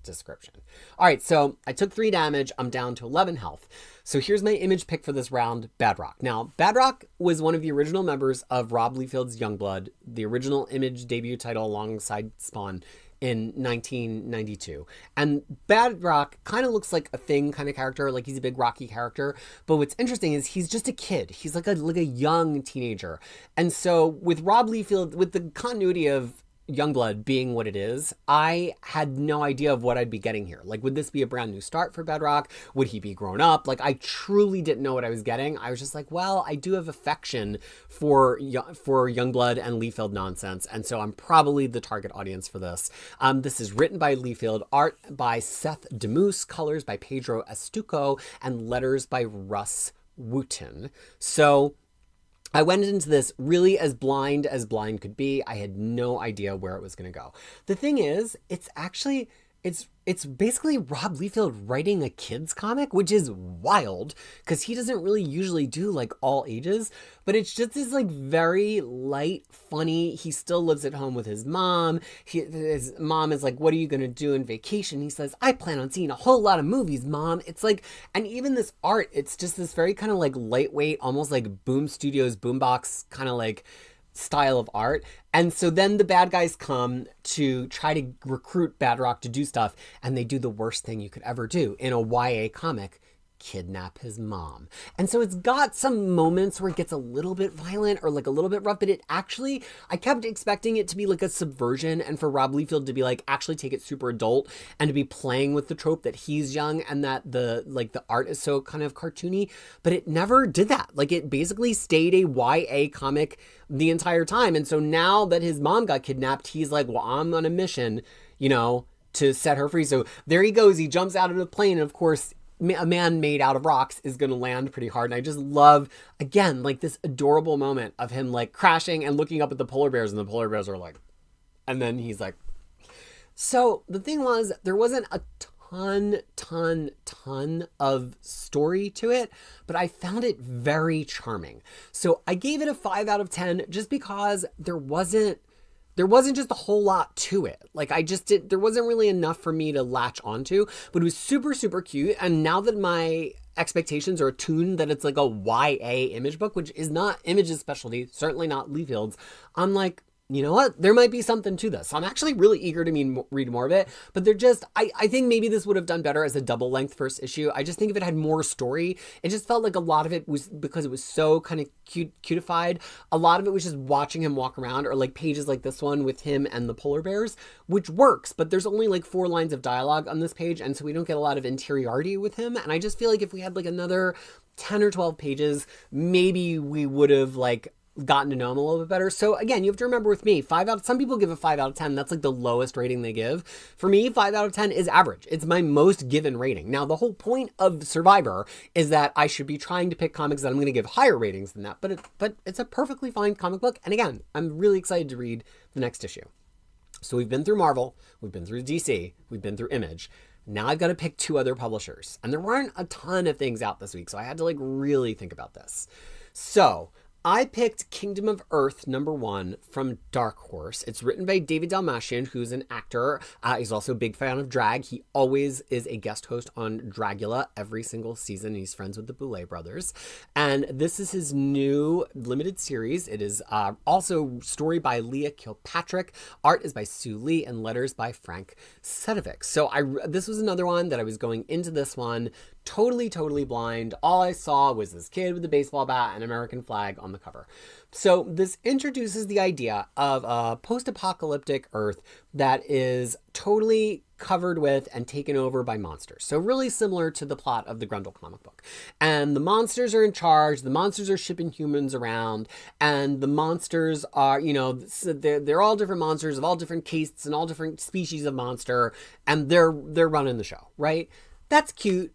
description. All right, so I took 3 damage. I'm down to 11 health. So here's my image pick for this round, Badrock. Now, Badrock was one of the original members of Rob Liefeld's Youngblood, the original Image debut title alongside Spawn in 1992. And Badrock kind of looks like a Thing kind of character, like he's a big rocky character. But what's interesting is he's just a kid. He's like a young teenager. And so with Rob Liefeld, with the continuity of Youngblood being what it is, I had no idea of what I'd be getting here. Like, would this be a brand new start for Bedrock? Would he be grown up? Like, I truly didn't know what I was getting. I was just like, well, I do have affection for Youngblood and Liefeld nonsense, and so I'm probably the target audience for this. This is written by Liefeld, art by Seth Demus, colors by Pedro Estuco, and letters by Russ Wooten. So I went into this really as blind could be. I had no idea where it was going to go. The thing is, it's basically Rob Liefeld writing a kid's comic, which is wild because he doesn't really usually do like all ages, but it's just this like very light, funny. He still lives at home with his mom. His mom is like, what are you going to do in vacation? He says, I plan on seeing a whole lot of movies, Mom. It's like, and even this art, it's just this very kind of like lightweight, almost like Boom Studios, Boombox kind of like style of art. And so then the bad guys come to try to recruit Badrock to do stuff, and they do the worst thing you could ever do in a YA comic: kidnap his mom. And so it's got some moments where it gets a little bit violent or like a little bit rough, but it actually, I kept expecting it to be like a subversion and for Rob Liefeld to be like actually take it super adult and to be playing with the trope that he's young and that the art is so kind of cartoony, but it never did that. Like, it basically stayed a YA comic the entire time. And so now that his mom got kidnapped, he's like, well, I'm on a mission, to set her free. So there he goes. He jumps out of the plane. And of course, a man made out of rocks is going to land pretty hard. And I just love, again, like this adorable moment of him like crashing and looking up at the polar bears, and the polar bears are like, and then he's like, so the thing was, there wasn't a ton of story to it, but I found it very charming. So I gave it a 5 out of 10 just because there wasn't just a whole lot to it. Like, there wasn't really enough for me to latch onto, but it was super, super cute. And now that my expectations are attuned that it's like a YA Image book, which is not Image's specialty, certainly not Liefeld's, I'm like, you know what? There might be something to this. I'm actually really eager to read more of it, but they're just, I think maybe this would have done better as a double length first issue. I just think if it had more story, it just felt like a lot of it was, because it was so kind of cutified, a lot of it was just watching him walk around, or like pages like this one with him and the polar bears, which works, but there's only like 4 lines of dialogue on this page, and so we don't get a lot of interiority with him. And I just feel like if we had like another 10 or 12 pages, maybe we would have like gotten to know him a little bit better. So again, you have to remember with me, some people give a 5 out of 10. That's like the lowest rating they give. For me, 5 out of 10 is average. It's my most given rating. Now, the whole point of Survivor is that I should be trying to pick comics that I'm going to give higher ratings than that, but it's a perfectly fine comic book. And again, I'm really excited to read the next issue. So we've been through Marvel, we've been through DC, we've been through Image. Now I've got to pick 2 other publishers, and there weren't a ton of things out this week, so I had to like really think about this. So I picked Kingdom of Earth #1 from Dark Horse. It's written by David Dalmatian, who's an actor. He's also a big fan of drag. He always is a guest host on Dragula every single season. He's friends with the Boulet brothers. And this is his new limited series. It is also story by Leah Kilpatrick. Art is by Sue Lee, and letters by Frank Sedovic. So this was another one that I was going into this one totally blind. All I saw was this kid with a baseball bat and American flag on the cover. So this introduces the idea of a post-apocalyptic Earth that is totally covered with and taken over by monsters. So really similar to the plot of the Grundle comic book. And the monsters are in charge. The monsters are shipping humans around, and the monsters are, you know, they're all different monsters of all different castes and all different species of monster, and they're running the show, right? That's cute.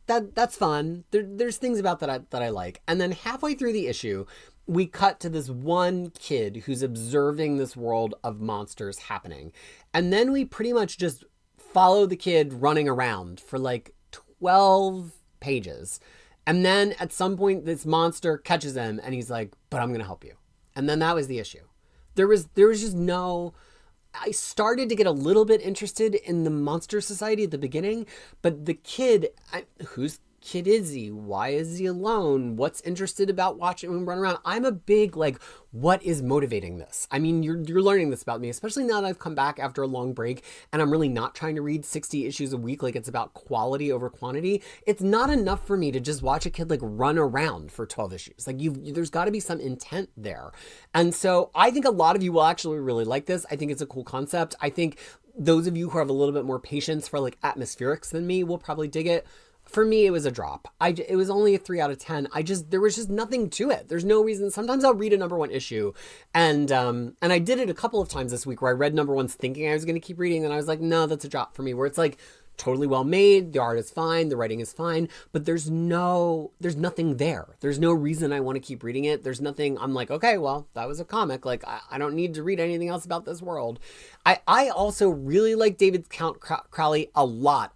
That's fun. There's things about that I like. And then halfway through the issue, we cut to this one kid who's observing this world of monsters happening. And then we pretty much just follow the kid running around for like 12 pages. And then at some point, this monster catches him and he's like, but I'm going to help you. And then that was the issue. There was just no... I started to get a little bit interested in the Monster Society at the beginning, but the kid, whose kid is he? Why is he alone? What's interested about watching him run around? I'm a big, like, what is motivating this? I mean, you're learning this about me, especially now that I've come back after a long break and I'm really not trying to read 60 issues a week. Like, it's about quality over quantity. It's not enough for me to just watch a kid like run around for 12 issues. Like, there's got to be some intent there. And so I think a lot of you will actually really like this. I think it's a cool concept. I think those of you who have a little bit more patience for like atmospherics than me will probably dig it. For me, it was a drop. It was only a 3 out of 10. There was just nothing to it. There's no reason. Sometimes I'll read a #1 issue, and I did it a couple of times this week where I read #1s thinking I was going to keep reading, and I was like, no, that's a drop for me. Where it's like totally well made, the art is fine, the writing is fine, but there's nothing there. There's no reason I want to keep reading it. There's nothing. I'm like, okay, well, that was a comic. Like, I don't need to read anything else about this world. I also really like David Count Crowley a lot.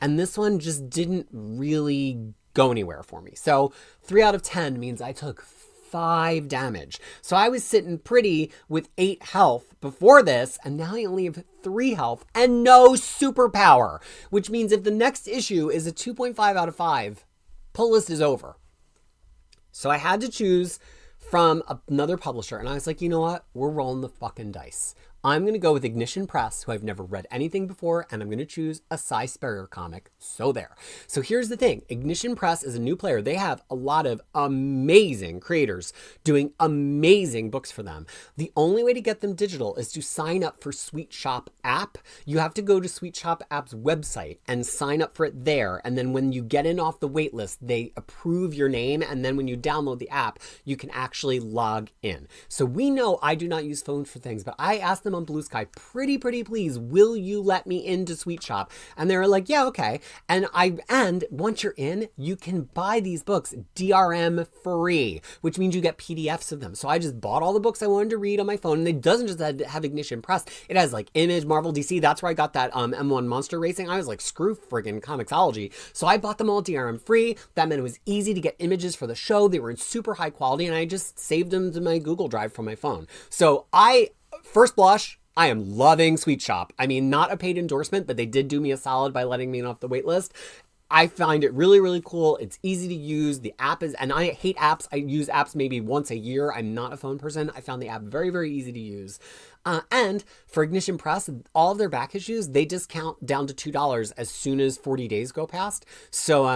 And this one just didn't really go anywhere for me. So 3 out of 10 means I took 5 damage. So I was sitting pretty with 8 health before this, and now I only have 3 health and no superpower, which means if the next issue is a 2.5 out of 5, pull list is over. So I had to choose from another publisher, and I was like, you know what? We're rolling the fucking dice. I'm going to go with Ignition Press, who I've never read anything before, and I'm going to choose a Cy Sperrier comic. So there. So here's the thing. Ignition Press is a new player. They have a lot of amazing creators doing amazing books for them. The only way to get them digital is to sign up for Sweet Shop app. You have to go to Sweet Shop app's website and sign up for it there. And then when you get in off the wait list, they approve your name. And then when you download the app, you can actually log in. So we know I do not use phones for things, but I asked them on Blue Sky, pretty please, will you let me into Sweet Shop? And they were like, yeah, okay. And once you're in, you can buy these books DRM free, which means you get PDFs of them. So I just bought all the books I wanted to read on my phone, and it doesn't just have Ignition Press. It has like Image, Marvel, DC. That's where I got that M1 Monster Racing. I was like, screw friggin' Comixology. So I bought them all DRM free. That meant it was easy to get images for the show. They were in super high quality, and I just saved them to my Google Drive from my phone. So first blush, I am loving Sweet Shop. I mean, not a paid endorsement, but they did do me a solid by letting me in off the wait list. I find it really, really cool. It's easy to use. The app is, and I hate apps. I use apps maybe once a year. I'm not a phone person. I found the app very, very easy to use. And for Ignition Press, all of their back issues, they discount down to $2 as soon as 40 days go past. So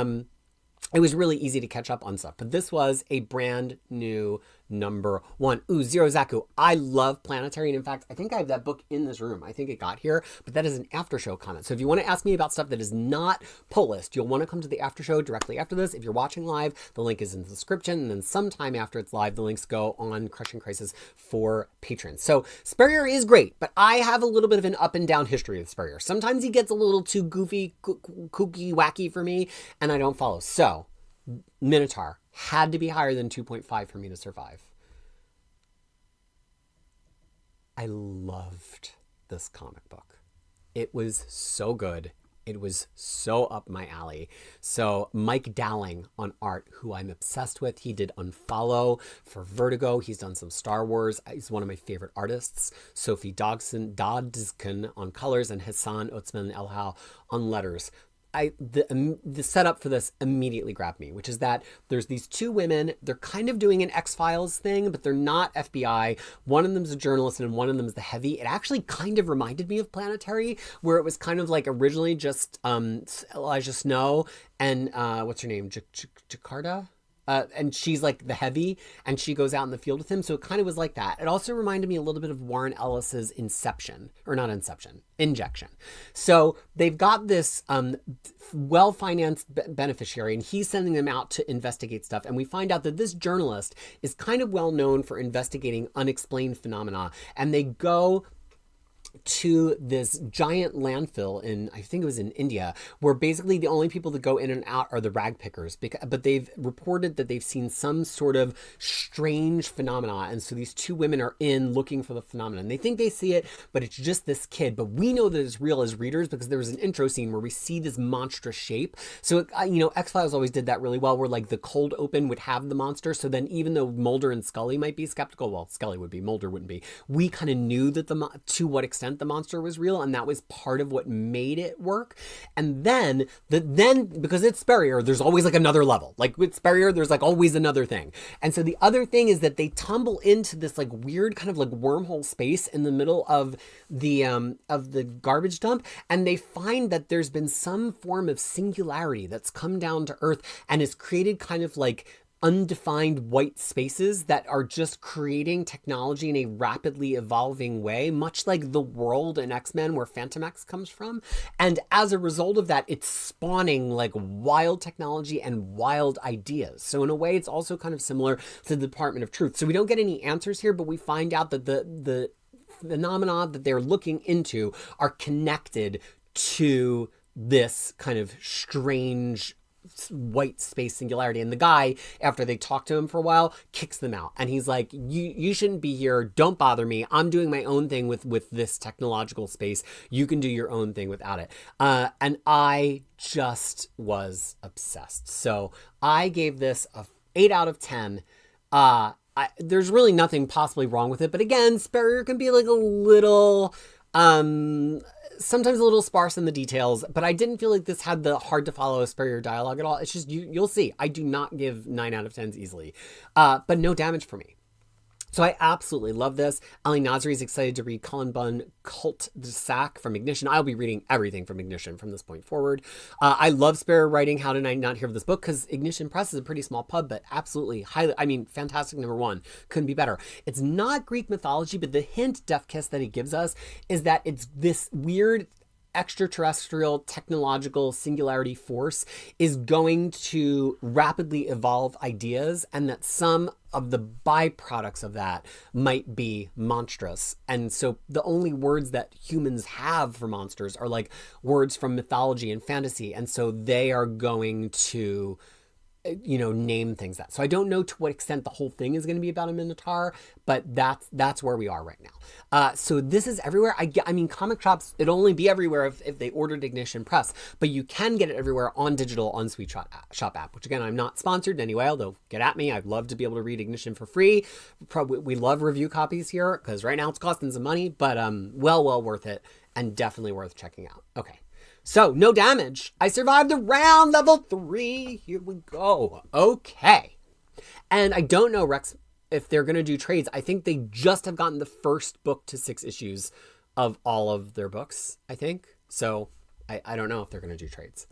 it was really easy to catch up on stuff. But this was a brand new #1. Ooh, Zero Zaku. I love Planetary. And in fact, I think I have that book in this room. I think it got here, but that is an after show comment. So if you want to ask me about stuff that is not pull list, you'll want to come to the after show directly after this. If you're watching live, the link is in the description. And then sometime after it's live, the links go on Crushing Krisis for patrons. So Spurrier is great, but I have a little bit of an up and down history with Spurrier. Sometimes he gets a little too goofy, kooky, wacky for me, and I don't follow. So Minotaur had to be higher than 2.5 for me to survive. I loved this comic book. It was so good. It was so up my alley. So Mike Dowling on art, who I'm obsessed with. He did Unfollow for Vertigo. He's done some Star Wars. He's one of my favorite artists. Sophie Dodson on colors, and Hassan Otsman Elhal on letters. The setup for this immediately grabbed me, which is that there's these two women. They're kind of doing an X-Files thing, but they're not FBI. One of them's a journalist and one of them is the heavy. It actually kind of reminded me of Planetary, where it was kind of like originally just Elijah Snow and what's her name? Jakarta? And she's like the heavy, and she goes out in the field with him. So it kind of was like that. It also reminded me a little bit of Warren Ellis's Injection. So they've got this well-financed beneficiary, and he's sending them out to investigate stuff. And we find out that this journalist is kind of well known for investigating unexplained phenomena. And they go to this giant landfill I think it was in India, where basically the only people that go in and out are the rag pickers. But they've reported that they've seen some sort of strange phenomena. And so these two women are in looking for the phenomenon. They think they see it, but it's just this kid. But we know that it's real as readers because there was an intro scene where we see this monstrous shape. So, X-Files always did that really well, where like the cold open would have the monster. So then even though Mulder and Scully might be skeptical, well, Scully would be, Mulder wouldn't be. We kind of knew that to what extent the monster was real, and that was part of what made it work. And then because it's Spurrier, there's always like another level. Like with Spurrier, there's like always another thing. And so the other thing is that they tumble into this like weird kind of like wormhole space in the middle of the garbage dump, and they find that there's been some form of singularity that's come down to Earth and has created kind of like undefined white spaces that are just creating technology in a rapidly evolving way, much like the world in X-Men where Phantom X comes from. And as a result of that, it's spawning like wild technology and wild ideas. So in a way, it's also kind of similar to the Department of Truth. So we don't get any answers here, but we find out that the phenomena that they're looking into are connected to this kind of strange white space singularity. And the guy, after they talk to him for a while, kicks them out, and he's like, you shouldn't be here, don't bother me, I'm doing my own thing with this technological space, you can do your own thing without it. And I just was obsessed. So I gave this a 8 out of 10. There's really nothing possibly wrong with it, but again, Spurrier can be like a little sometimes a little sparse in the details, but I didn't feel like this had the hard to follow Spurrier dialogue at all. It's just, you'll see, I do not give 9 out of 10s easily, but no damage for me. So I absolutely love this. Ali Nasri is excited to read Cullen Bunn Cult de Sac from Ignition. I'll be reading everything from Ignition from this point forward. I love Spurrier writing How Did I Not Hear of This Book, because Ignition Press is a pretty small pub, but absolutely fantastic #1. Couldn't be better. It's not Greek mythology, but the hint, Death Kiss, that it gives us is that it's this weird extraterrestrial technological singularity force is going to rapidly evolve ideas, and that some of the byproducts of that might be monstrous. And so the only words that humans have for monsters are like words from mythology and fantasy, and so they are going to name things that. So I don't know to what extent the whole thing is going to be about a Minotaur, but that's where we are right now. So this is everywhere. I mean, comic shops, it'll only be everywhere if they ordered Ignition Press, but you can get it everywhere on digital on Sweet Shop app, which again, I'm not sponsored in any way, although get at me. I'd love to be able to read Ignition for free. We love review copies here because right now it's costing some money, but well worth it and definitely worth checking out. Okay. So, no damage. I survived the round, level 3. Here we go. Okay. And I don't know, Rex, if they're going to do trades. I think they just have gotten the first book to 6 issues of all of their books, I think. So, I don't know if they're going to do trades.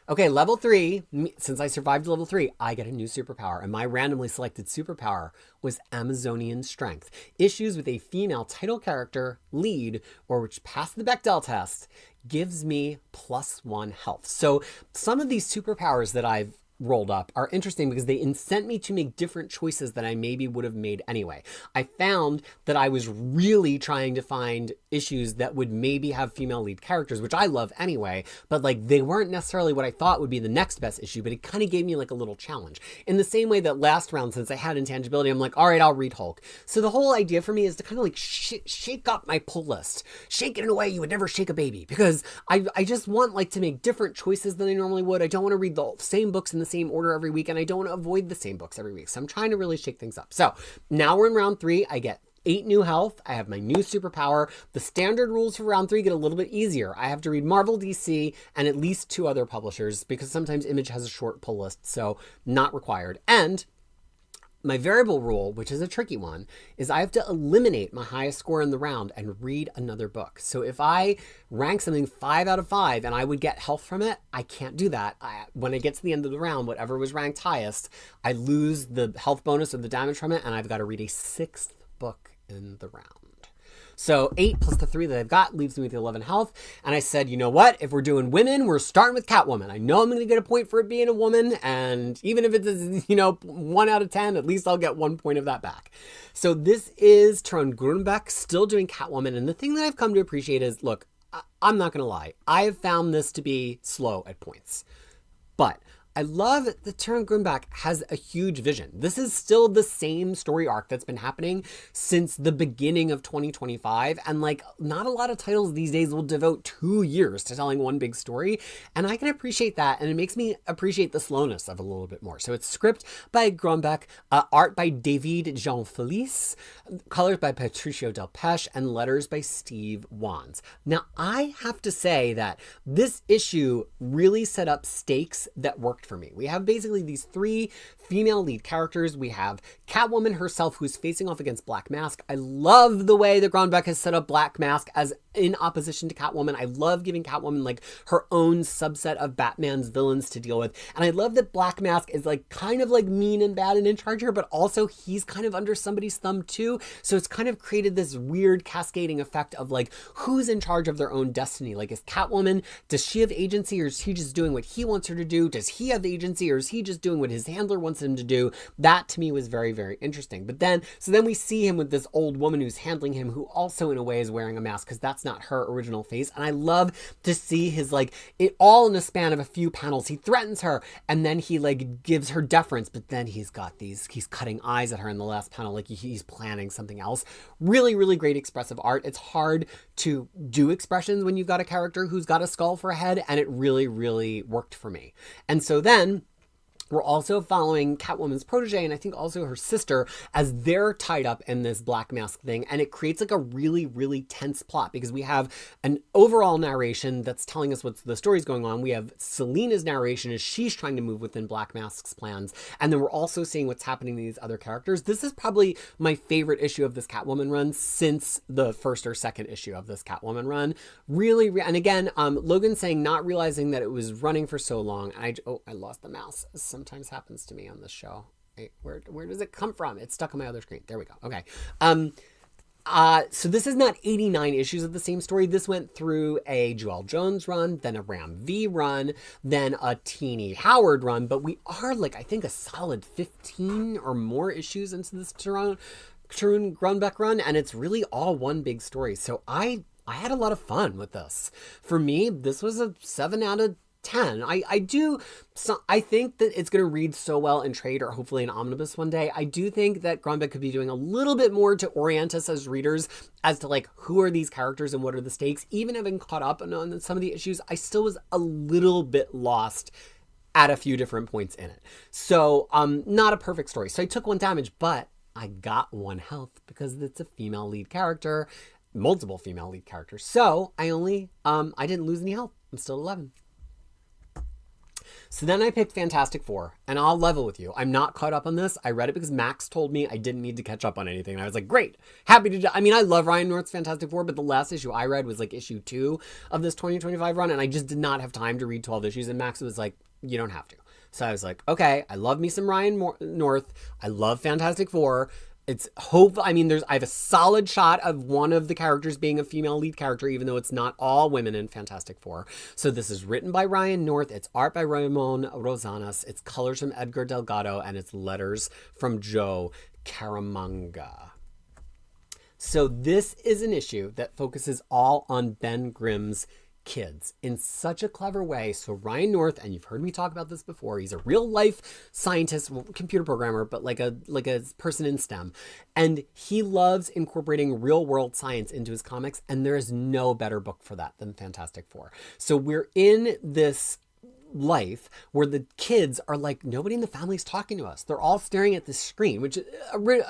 Okay, level 3. Since I survived level 3, I get a new superpower. And my randomly selected superpower was Amazonian Strength. Issues with a female title character, lead, or which pass the Bechdel test gives me +1 health. So some of these superpowers that I've rolled up are interesting because they incent me to make different choices than I maybe would have made anyway. I found that I was really trying to find issues that would maybe have female lead characters, which I love anyway, but like they weren't necessarily what I thought would be the next best issue, but it kind of gave me like a little challenge. In the same way that last round, since I had intangibility, I'm like, all right, I'll read Hulk. So the whole idea for me is to kind of like shake up my pull list, shake it in a way you would never shake a baby, because I just want like to make different choices than I normally would. I don't want to read the same books in the same order every week, and I don't want to avoid the same books every week. So I'm trying to really shake things up. So now we're in round 3. I get 8 new health. I have my new superpower. The standard rules for round 3 get a little bit easier. I have to read Marvel, DC, and at least 2 other publishers because sometimes Image has a short pull list, so not required. And my variable rule, which is a tricky one, is I have to eliminate my highest score in the round and read another book. So if I rank something 5 out of 5 and I would get health from it, I can't do that. When I get to the end of the round, whatever was ranked highest, I lose the health bonus or the damage from it, and I've got to read a 6th book in the round. So 8 plus the 3 that I've got leaves me with 11 health. And I said, you know what? If we're doing women, we're starting with Catwoman. I know I'm going to get a point for it being a woman. And even if it's, 1 out of 10, at least I'll get 1 point of that back. So this is Tyrone Grunbeck still doing Catwoman. And the thing that I've come to appreciate is, look, I'm not going to lie. I have found this to be slow at points. But I love that Tyrone Grunbeck has a huge vision. This is still the same story arc that's been happening since the beginning of 2025. And like, not a lot of titles these days will devote 2 years to telling one big story. And I can appreciate that. And it makes me appreciate the slowness of it a little bit more. So it's script by Grunbeck, art by David Jean-Felice, colors by Patricio Del Pesce, and letters by Steve Wands. Now, I have to say that this issue really set up stakes that worked for me. We have basically these 3 female lead characters. We have Catwoman herself, who's facing off against Black Mask. I love the way that Grunbeck has set up Black Mask as in opposition to Catwoman. I love giving Catwoman like her own subset of Batman's villains to deal with. And I love that Black Mask is like kind of like mean and bad and in charge here, but also he's kind of under somebody's thumb too. So it's kind of created this weird cascading effect of like who's in charge of their own destiny. Like, is Catwoman, does she have agency, or is he just doing what he wants her to do? Does he have agency, or is he just doing what his handler wants him to do? That to me was very, very interesting. But then we see him with this old woman who's handling him, who also in a way is wearing a mask because that's not her original face. And I love to see his like it all in a span of a few panels. He threatens her and then he like gives her deference, but then he's cutting eyes at her in the last panel like he's planning something else. Really, really great expressive art. It's hard to do expressions when you've got a character who's got a skull for a head, and it really, really worked for me. And so then we're also following Catwoman's protege, and I think also her sister, as they're tied up in this Black Mask thing. And it creates like a really, really tense plot because we have an overall narration that's telling us what the story's going on. We have Selina's narration as she's trying to move within Black Mask's plans. And then we're also seeing what's happening to these other characters. This is probably my favorite issue of this Catwoman run since the first or second issue of this Catwoman run. Really, and again, Logan saying not realizing that it was running for so long. I lost the mouse. Sometimes happens to me on this show. Wait, where does it come from? It's stuck on my other screen. There we go. Okay. So this is not 89 issues of the same story. This went through a Joelle Jones run, then a Ram V run, then a Teenie Howard run, but we are like, I think a solid 15 or more issues into this Tyrone Grunbeck run, and it's really all one big story. So I had a lot of fun with this. For me, this was a 7 out of 10. I think that it's going to read so well in trade or hopefully an omnibus one day. I do think that Grunbeck could be doing a little bit more to orient us as readers as to like who are these characters and what are the stakes. Even having caught up on some of the issues, I still was a little bit lost at a few different points in it. So not a perfect story. So I took 1 damage, but I got 1 health because it's a female lead character. multiple female lead characters. So I didn't lose any health. I'm still 11. So then I picked Fantastic Four, and I'll level with you. I'm not caught up on this. I read it because Max told me I didn't need to catch up on anything. And I was like, great, happy to. I mean, I love Ryan North's Fantastic Four, but the last issue I read was like issue 2 of this 2025 run, and I just did not have time to read 12 issues. And Max was like, you don't have to. So I was like, okay, I love me some Ryan North. I love Fantastic Four. It's hope. I mean, I have a solid shot of one of the characters being a female lead character, even though it's not all women in Fantastic Four. So this is written by Ryan North. It's art by Ramon Rosanas. It's colors from Edgar Delgado, and it's letters from Joe Caramagna. So this is an issue that focuses all on Ben Grimm's kids in such a clever way. So Ryan North, and you've heard me talk about this before, he's a real life scientist, computer programmer, but like a person in STEM. And he loves incorporating real world science into his comics. And there is no better book for that than Fantastic Four. So we're in this life where the kids are like, nobody in the family is talking to us. They're all staring at this screen, which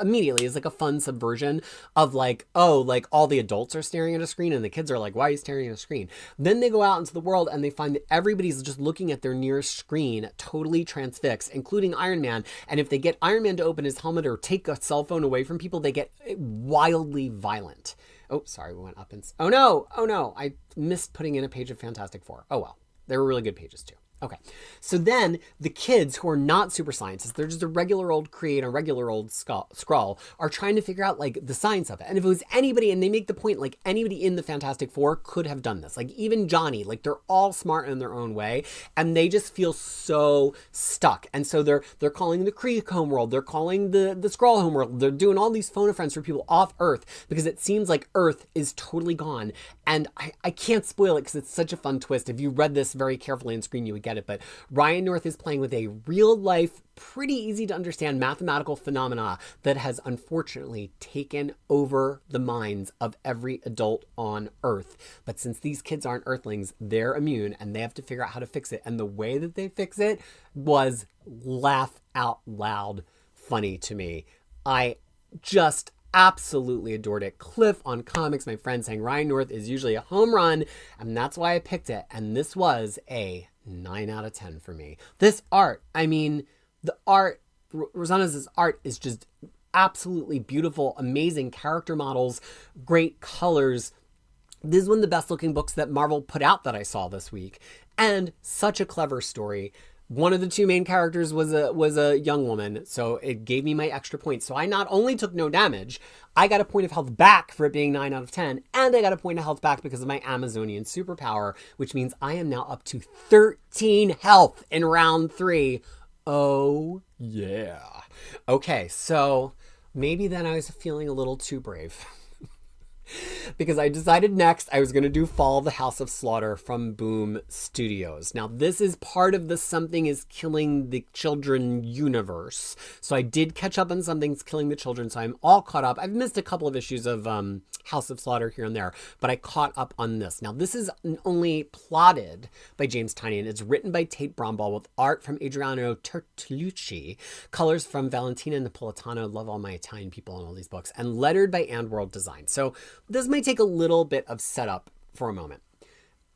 immediately is like a fun subversion of like, oh, like all the adults are staring at a screen and the kids are like, why are you staring at a screen? Then they go out into the world and they find that everybody's just looking at their nearest screen, totally transfixed, including Iron Man. And if they get Iron Man to open his helmet or take a cell phone away from people, they get wildly violent. Oh, sorry, we went up and... Oh no, I missed putting in a page of Fantastic Four. Oh well, they were really good pages too. Okay, so then the kids who are not super scientists, they're just a regular old Kree and a regular old Skrull, are trying to figure out like the science of it. And if it was anybody, and they make the point like anybody in the Fantastic Four could have done this, like even Johnny, like they're all smart in their own way, and they just feel so stuck. And so they're calling the Kree homeworld, they're calling the Skrull homeworld, they're doing all these phone a friends for people off Earth because it seems like Earth is totally gone. And I can't spoil it because it's such a fun twist. If you read this very carefully on screen, you would get it. But Ryan North is playing with a real life, pretty easy to understand mathematical phenomena that has unfortunately taken over the minds of every adult on Earth. But since these kids aren't Earthlings, they're immune and they have to figure out how to fix it. And the way that they fix it was laugh out loud funny to me. I just absolutely adored it. Cliff on Comics, my friend, saying Ryan North is usually a home run, and that's why I picked it. And this was a 9 out of 10 for me. This art, I mean, the art, Rosanas' art is just absolutely beautiful, amazing character models, great colors. This is one of the best looking books that Marvel put out that I saw this week, and such a clever story. One of the two main characters was a young woman, so it gave me my extra points. So I not only took no damage, I got a point of health back for it being 9 out of 10, and I got a point of health back because of my Amazonian superpower, which means I am now up to 13 health in round 3. Oh, yeah. Okay, so maybe then I was feeling a little too brave. Because I decided next I was going to do Fall of the House of Slaughter from Boom Studios. Now, this is part of the Something is Killing the Children universe. So I did catch up on Something's Killing the Children, so I'm all caught up. I've missed a couple of issues of House of Slaughter here and there, but I caught up on this. Now, this is only plotted by James Tynion. It's written by Tate Bromball with art from Adriano Tertolucci, colors from Valentina Napolitano. Love all my Italian people in all these books, and lettered by And World Design. So this might take a little bit of setup for a moment.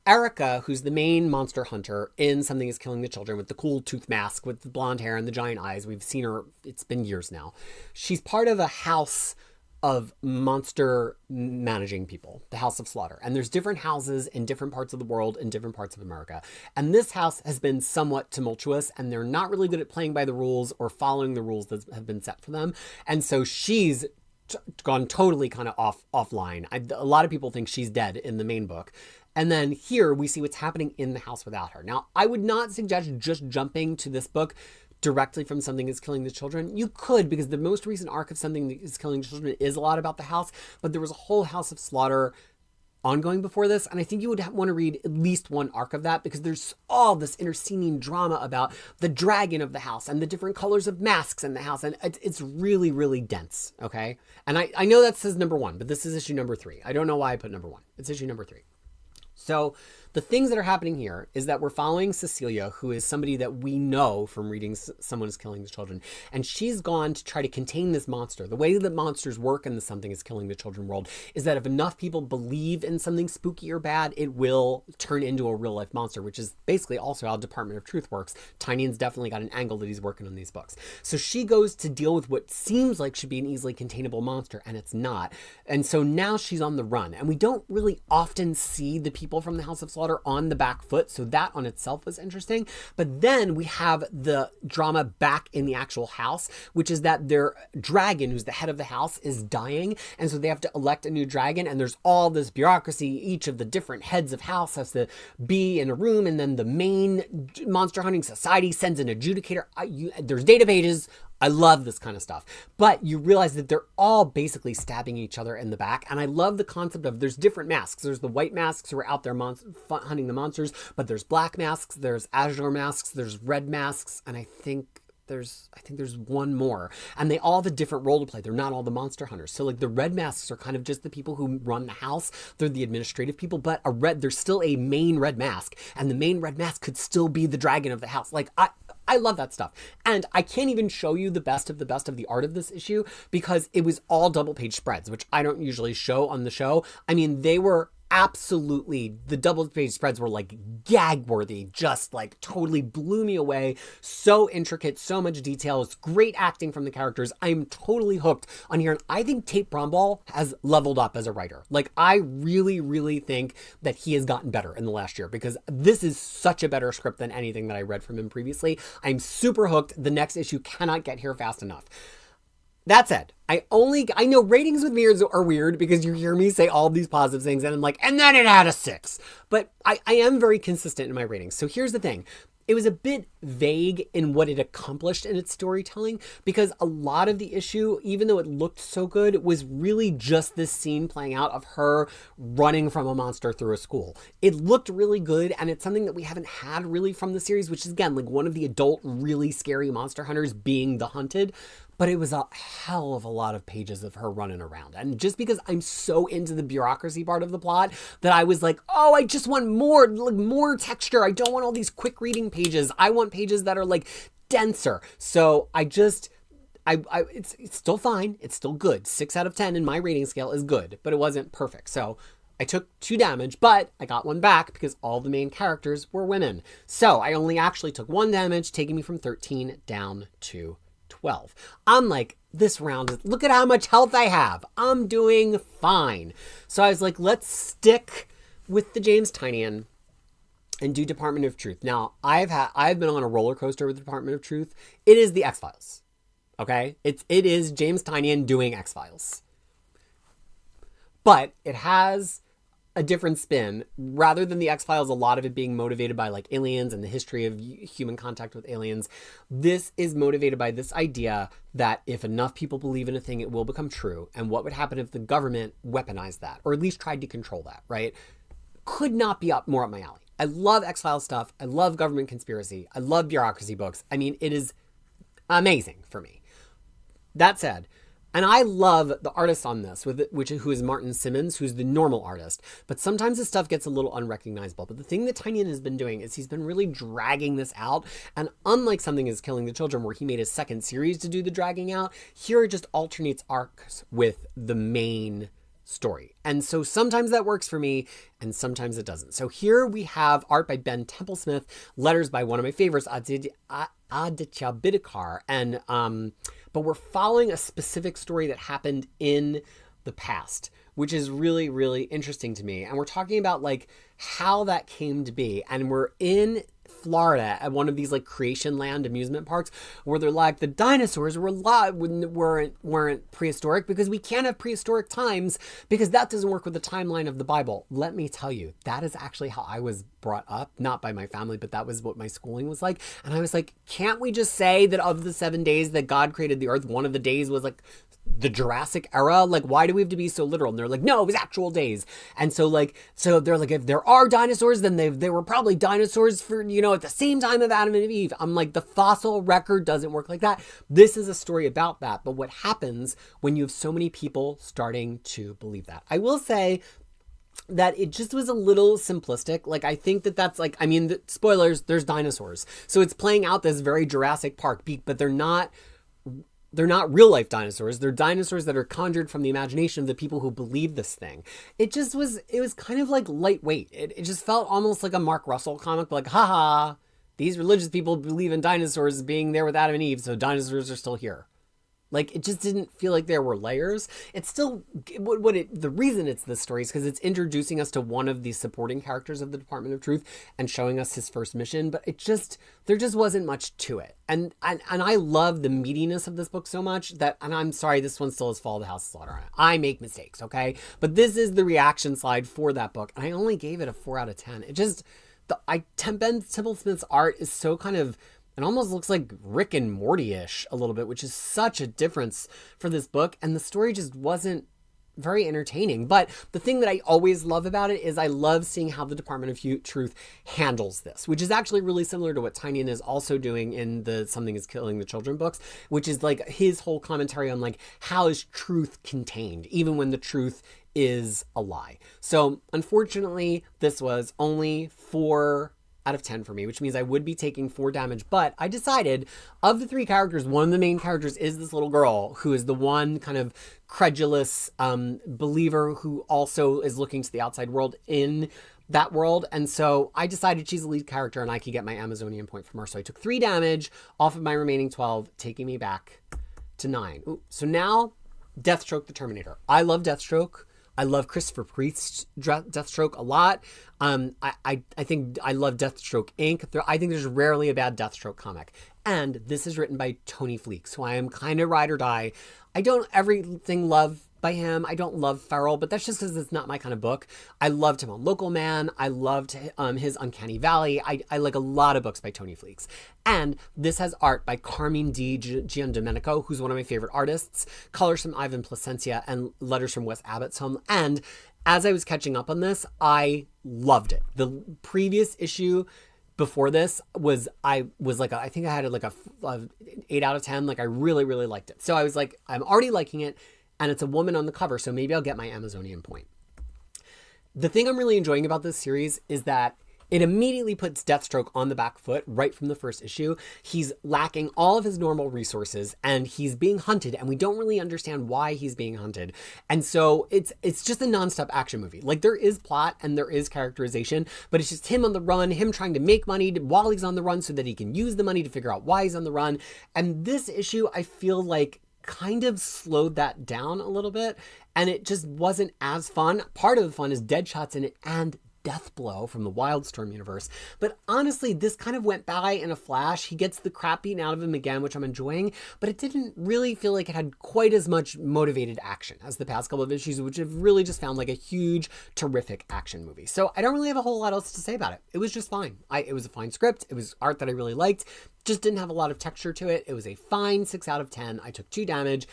Erica, who's the main monster hunter in Something is Killing the Children with the cool tooth mask with the blonde hair and the giant eyes. We've seen her. It's been years now. She's part of a house of monster managing people, the House of Slaughter. And there's different houses in different parts of the world, in different parts of America. And this house has been somewhat tumultuous, and they're not really good at playing by the rules or following the rules that have been set for them. And so she's gone totally kind of offline. A lot of people think she's dead in the main book. And then here we see what's happening in the house without her. Now, I would not suggest just jumping to this book directly from Something is Killing the Children. You could, because the most recent arc of Something is Killing the Children is a lot about the house, but there was a whole House of Slaughter ongoing before this, and I think you would want to read at least one arc of that, because there's all this interceding drama about the dragon of the house and the different colors of masks in the house, and it's really, really dense, okay? And I know that says number 1, but this is issue number 3. I don't know why I put number 1. It's issue number 3. So the things that are happening here is that we're following Cecilia, who is somebody that we know from reading Someone is Killing the Children. And she's gone to try to contain this monster. The way that monsters work in the Something is Killing the Children world is that if enough people believe in something spooky or bad, it will turn into a real life monster, which is basically also how Department of Truth works. Tynion's definitely got an angle that he's working on these books. So she goes to deal with what seems like should be an easily containable monster, and it's not. And so now she's on the run, and we don't really often see the people from the House of Slaughter on the back foot, so that on itself was interesting. But then we have the drama back in the actual house, which is that their dragon, who's the head of the house, is dying, and so they have to elect a new dragon, and there's all this bureaucracy. Each of the different heads of house has to be in a room, and then the main monster hunting society sends an adjudicator. There's data pages. I love this kind of stuff. But you realize that they're all basically stabbing each other in the back. And I love the concept of there's different masks. There's the white masks who are out there hunting the monsters, but there's black masks, there's azure masks, there's red masks, and I think there's one more. And they all have a different role to play. They're not all the monster hunters. So like the red masks are kind of just the people who run the house. They're the administrative people, but there's still a main red mask. And the main red mask could still be the dragon of the house. Like I love that stuff. And I can't even show you the best of the art of this issue because it was all double page spreads, which I don't usually show on the show. I mean, they were absolutely, the double page spreads were like gag worthy, just like totally blew me away. So intricate, so much detail. It's great acting from the characters. I'm totally hooked on here. And I think Tate Bromball has leveled up as a writer. Like I really, really think that he has gotten better in the last year because this is such a better script than anything that I read from him previously. I'm super hooked. The next issue cannot get here fast enough. That said, I know ratings with me are weird because you hear me say all these positive things and I'm like, and then it had a 6. But I am very consistent in my ratings. So here's the thing. It was a bit vague in what it accomplished in its storytelling because a lot of the issue, even though it looked so good, was really just this scene playing out of her running from a monster through a school. It looked really good, and it's something that we haven't had really from the series, which is, again, like one of the adult, really scary monster hunters being the hunted. But it was a hell of a lot of pages of her running around. And just because I'm so into the bureaucracy part of the plot that I was like, oh, I just want more texture. I don't want all these quick reading pages. I want pages that are like denser. So it's still fine. It's still good. 6 out of 10 in my rating scale is good, but it wasn't perfect. So I took 2 damage, but I got 1 back because all the main characters were women. So I only actually took 1 damage, taking me from 13 down to 12. I'm like, this round, look at how much health I have. I'm doing fine. So I was like, let's stick with the James Tynion and do Department of Truth. Now, I've been on a roller coaster with the Department of Truth. It is the X-Files. Okay? It is James Tynion doing X-Files. But it has a different spin. Rather than the X-Files, a lot of it being motivated by like aliens and the history of human contact with aliens, this is motivated by this idea that if enough people believe in a thing, it will become true. And what would happen if the government weaponized that, or at least tried to control that, right? Could not be more up my alley. I love X-Files stuff. I love government conspiracy. I love bureaucracy books. I mean, it is amazing for me. That said, and I love the artist on this, who is Martin Simmons, who's the normal artist. But sometimes his stuff gets a little unrecognizable. But the thing that Tynion has been doing is he's been really dragging this out. And unlike Something is Killing the Children, where he made a second series to do the dragging out, here it just alternates arcs with the main story. And so sometimes that works for me and sometimes it doesn't. So here we have art by Ben Templesmith, letters by one of my favorites, Aditya Bidikar. And but we're following a specific story that happened in the past, which is really, really interesting to me. And we're talking about like how that came to be. And we're in Florida at one of these like Creation Land amusement parks where they're like, the dinosaurs weren't prehistoric because we can't have prehistoric times because that doesn't work with the timeline of the Bible. Let me tell you, that is actually how I was brought up, not by my family, but that was what my schooling was like. And I was like, can't we just say that of the 7 days that God created the earth, one of the days was like the Jurassic era? Like, why do we have to be so literal? And they're like, no, it was actual days. And so they're like, if there are dinosaurs, then they were probably dinosaurs for, at the same time of Adam and Eve. I'm like, the fossil record doesn't work like that. This is a story about that. But what happens when you have so many people starting to believe that? I will say, that it just was a little simplistic. Like, I think that that's like, I mean, spoilers, there's dinosaurs. So it's playing out this very Jurassic Park beat, but they're not real life dinosaurs. They're dinosaurs that are conjured from the imagination of the people who believe this thing. It was kind of like lightweight. It just felt almost like a Mark Russell comic, but like, haha, these religious people believe in dinosaurs being there with Adam and Eve, so dinosaurs are still here. Like, it just didn't feel like there were layers. It's still, the reason it's this story is because it's introducing us to one of the supporting characters of the Department of Truth and showing us his first mission, but there just wasn't much to it. And I love the meatiness of this book so much that, and I'm sorry, this one still has Fall of the House of Slaughter on it. I make mistakes, okay? But this is the reaction slide for that book, and I only gave it a 4 out of 10. It just, Ben Temple-Smith's art is so kind of, it almost looks like Rick and Morty-ish a little bit, which is such a difference for this book. And the story just wasn't very entertaining. But the thing that I always love about it is I love seeing how the Department of Truth handles this, which is actually really similar to what Tynion is also doing in the Something is Killing the Children books, which is like his whole commentary on like, how is truth contained, even when the truth is a lie. So unfortunately, this was only 4 out of 10 for me, which means I would be taking 4 damage. But I decided, of the 3 characters, one of the main characters is this little girl who is the one kind of credulous believer who also is looking to the outside world in that world. And so I decided she's the lead character and I could get my Amazonian point from her. So I took 3 damage off of my remaining 12, taking me back to 9. Ooh, so now Deathstroke the Terminator. I love Deathstroke. I love Christopher Priest's Deathstroke a lot. I think I love Deathstroke Inc. I think there's rarely a bad Deathstroke comic. And this is written by Tony Fleecs, who I am kind of ride or die. I don't everything love by him. I don't love Feral, but that's just because it's not my kind of book. I loved him on Local Man. I loved his Uncanny Valley. I like a lot of books by Tony Fleecs. And this has art by Carmine Di Giandomenico, who's one of my favorite artists, colors from Ivan Placencia, and letters from Wes Abbott's home. And as I was catching up on this, I loved it. The previous issue before this I think I had it like a 8 out of 10. Like, I really, really liked it. So I was like, I'm already liking it. And it's a woman on the cover, so maybe I'll get my Amazonian point. The thing I'm really enjoying about this series is that it immediately puts Deathstroke on the back foot right from the first issue. He's lacking all of his normal resources and he's being hunted, and we don't really understand why he's being hunted. And so it's just a nonstop action movie. Like, there is plot and there is characterization, but it's just him on the run, him trying to make money while he's on the run so that he can use the money to figure out why he's on the run. And this issue, I feel like, kind of slowed that down a little bit, and it just wasn't as fun. Part of the fun is Deadshot's in it and Deathblow from the Wildstorm universe. But honestly, this kind of went by in a flash. He gets the crap beaten out of him again, which I'm enjoying, but it didn't really feel like it had quite as much motivated action as the past couple of issues, which have really just found like a huge, terrific action movie. So I don't really have a whole lot else to say about it. It was just fine. It was a fine script. It was art that I really liked. Just didn't have a lot of texture to it. It was a fine 6 out of 10. I took 2 damage.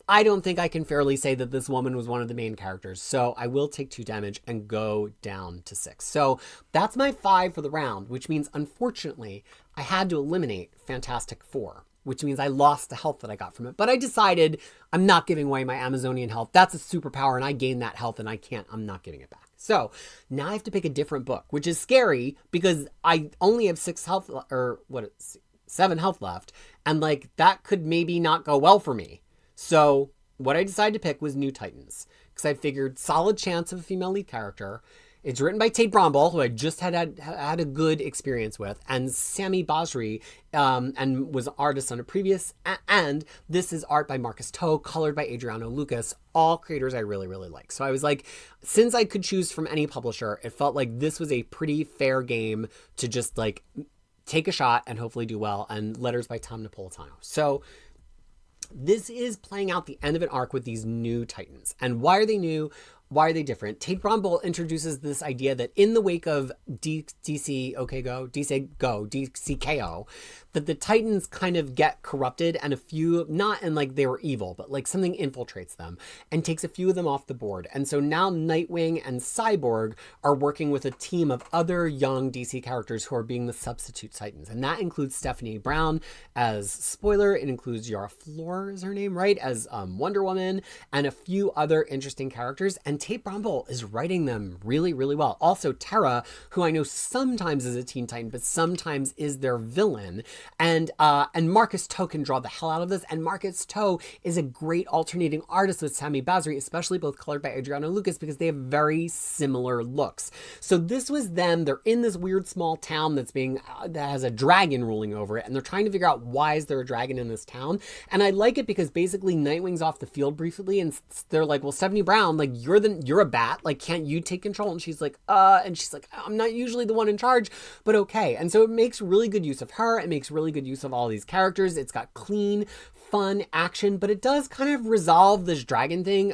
I don't think I can fairly say that this woman was one of the main characters, so I will take 2 damage and go down to 6. So that's my 5 for the round, which means, unfortunately, I had to eliminate Fantastic Four, which means I lost the health that I got from it. But I decided I'm not giving away my Amazonian health. That's a superpower, and I gained that health, and I'm not giving it back. So now I have to pick a different book, which is scary because I only have 7 health left, and like, that could maybe not go well for me. So what I decided to pick was New Titans, because I figured solid chance of a female lead character. It's written by Tate Brombal, who I just had a good experience with, and Sami Basri, and was an artist on a previous. And this is art by Marcus Toe, colored by Adriano Lucas, all creators I really, really like. So I was like, since I could choose from any publisher, it felt like this was a pretty fair game to just like take a shot and hopefully do well. And letters by Tom Napolitano. So this is playing out the end of an arc with these new Titans. And why are they new? Why are they different? Tate Brombal introduces this idea that in the wake of DCKO, that the Titans kind of get corrupted, and a few, not in like they were evil, but like something infiltrates them and takes a few of them off the board. And so now Nightwing and Cyborg are working with a team of other young DC characters who are being the substitute Titans. And that includes Stephanie Brown as Spoiler. It includes Yara Flor, is her name, right? As Wonder Woman, and a few other interesting characters. And and Tate Brombal is writing them really, really well. Also, Terra, who I know sometimes is a Teen Titan, but sometimes is their villain. And Marcus To can draw the hell out of this. And Marcus To is a great alternating artist with Sami Basri, especially both colored by Adriano Lucas, because they have very similar looks. So this was them. They're in this weird small town that has a dragon ruling over it, and they're trying to figure out why is there a dragon in this town. And I like it because basically Nightwing's off the field briefly, and they're like, well, Stephanie Brown, like, you're a bat, like, can't you take control? And she's like, I'm not usually the one in charge, but okay. And so it makes really good use of her. It makes really good use of all these characters. It's got clean, fun action, but it does kind of resolve this dragon thing.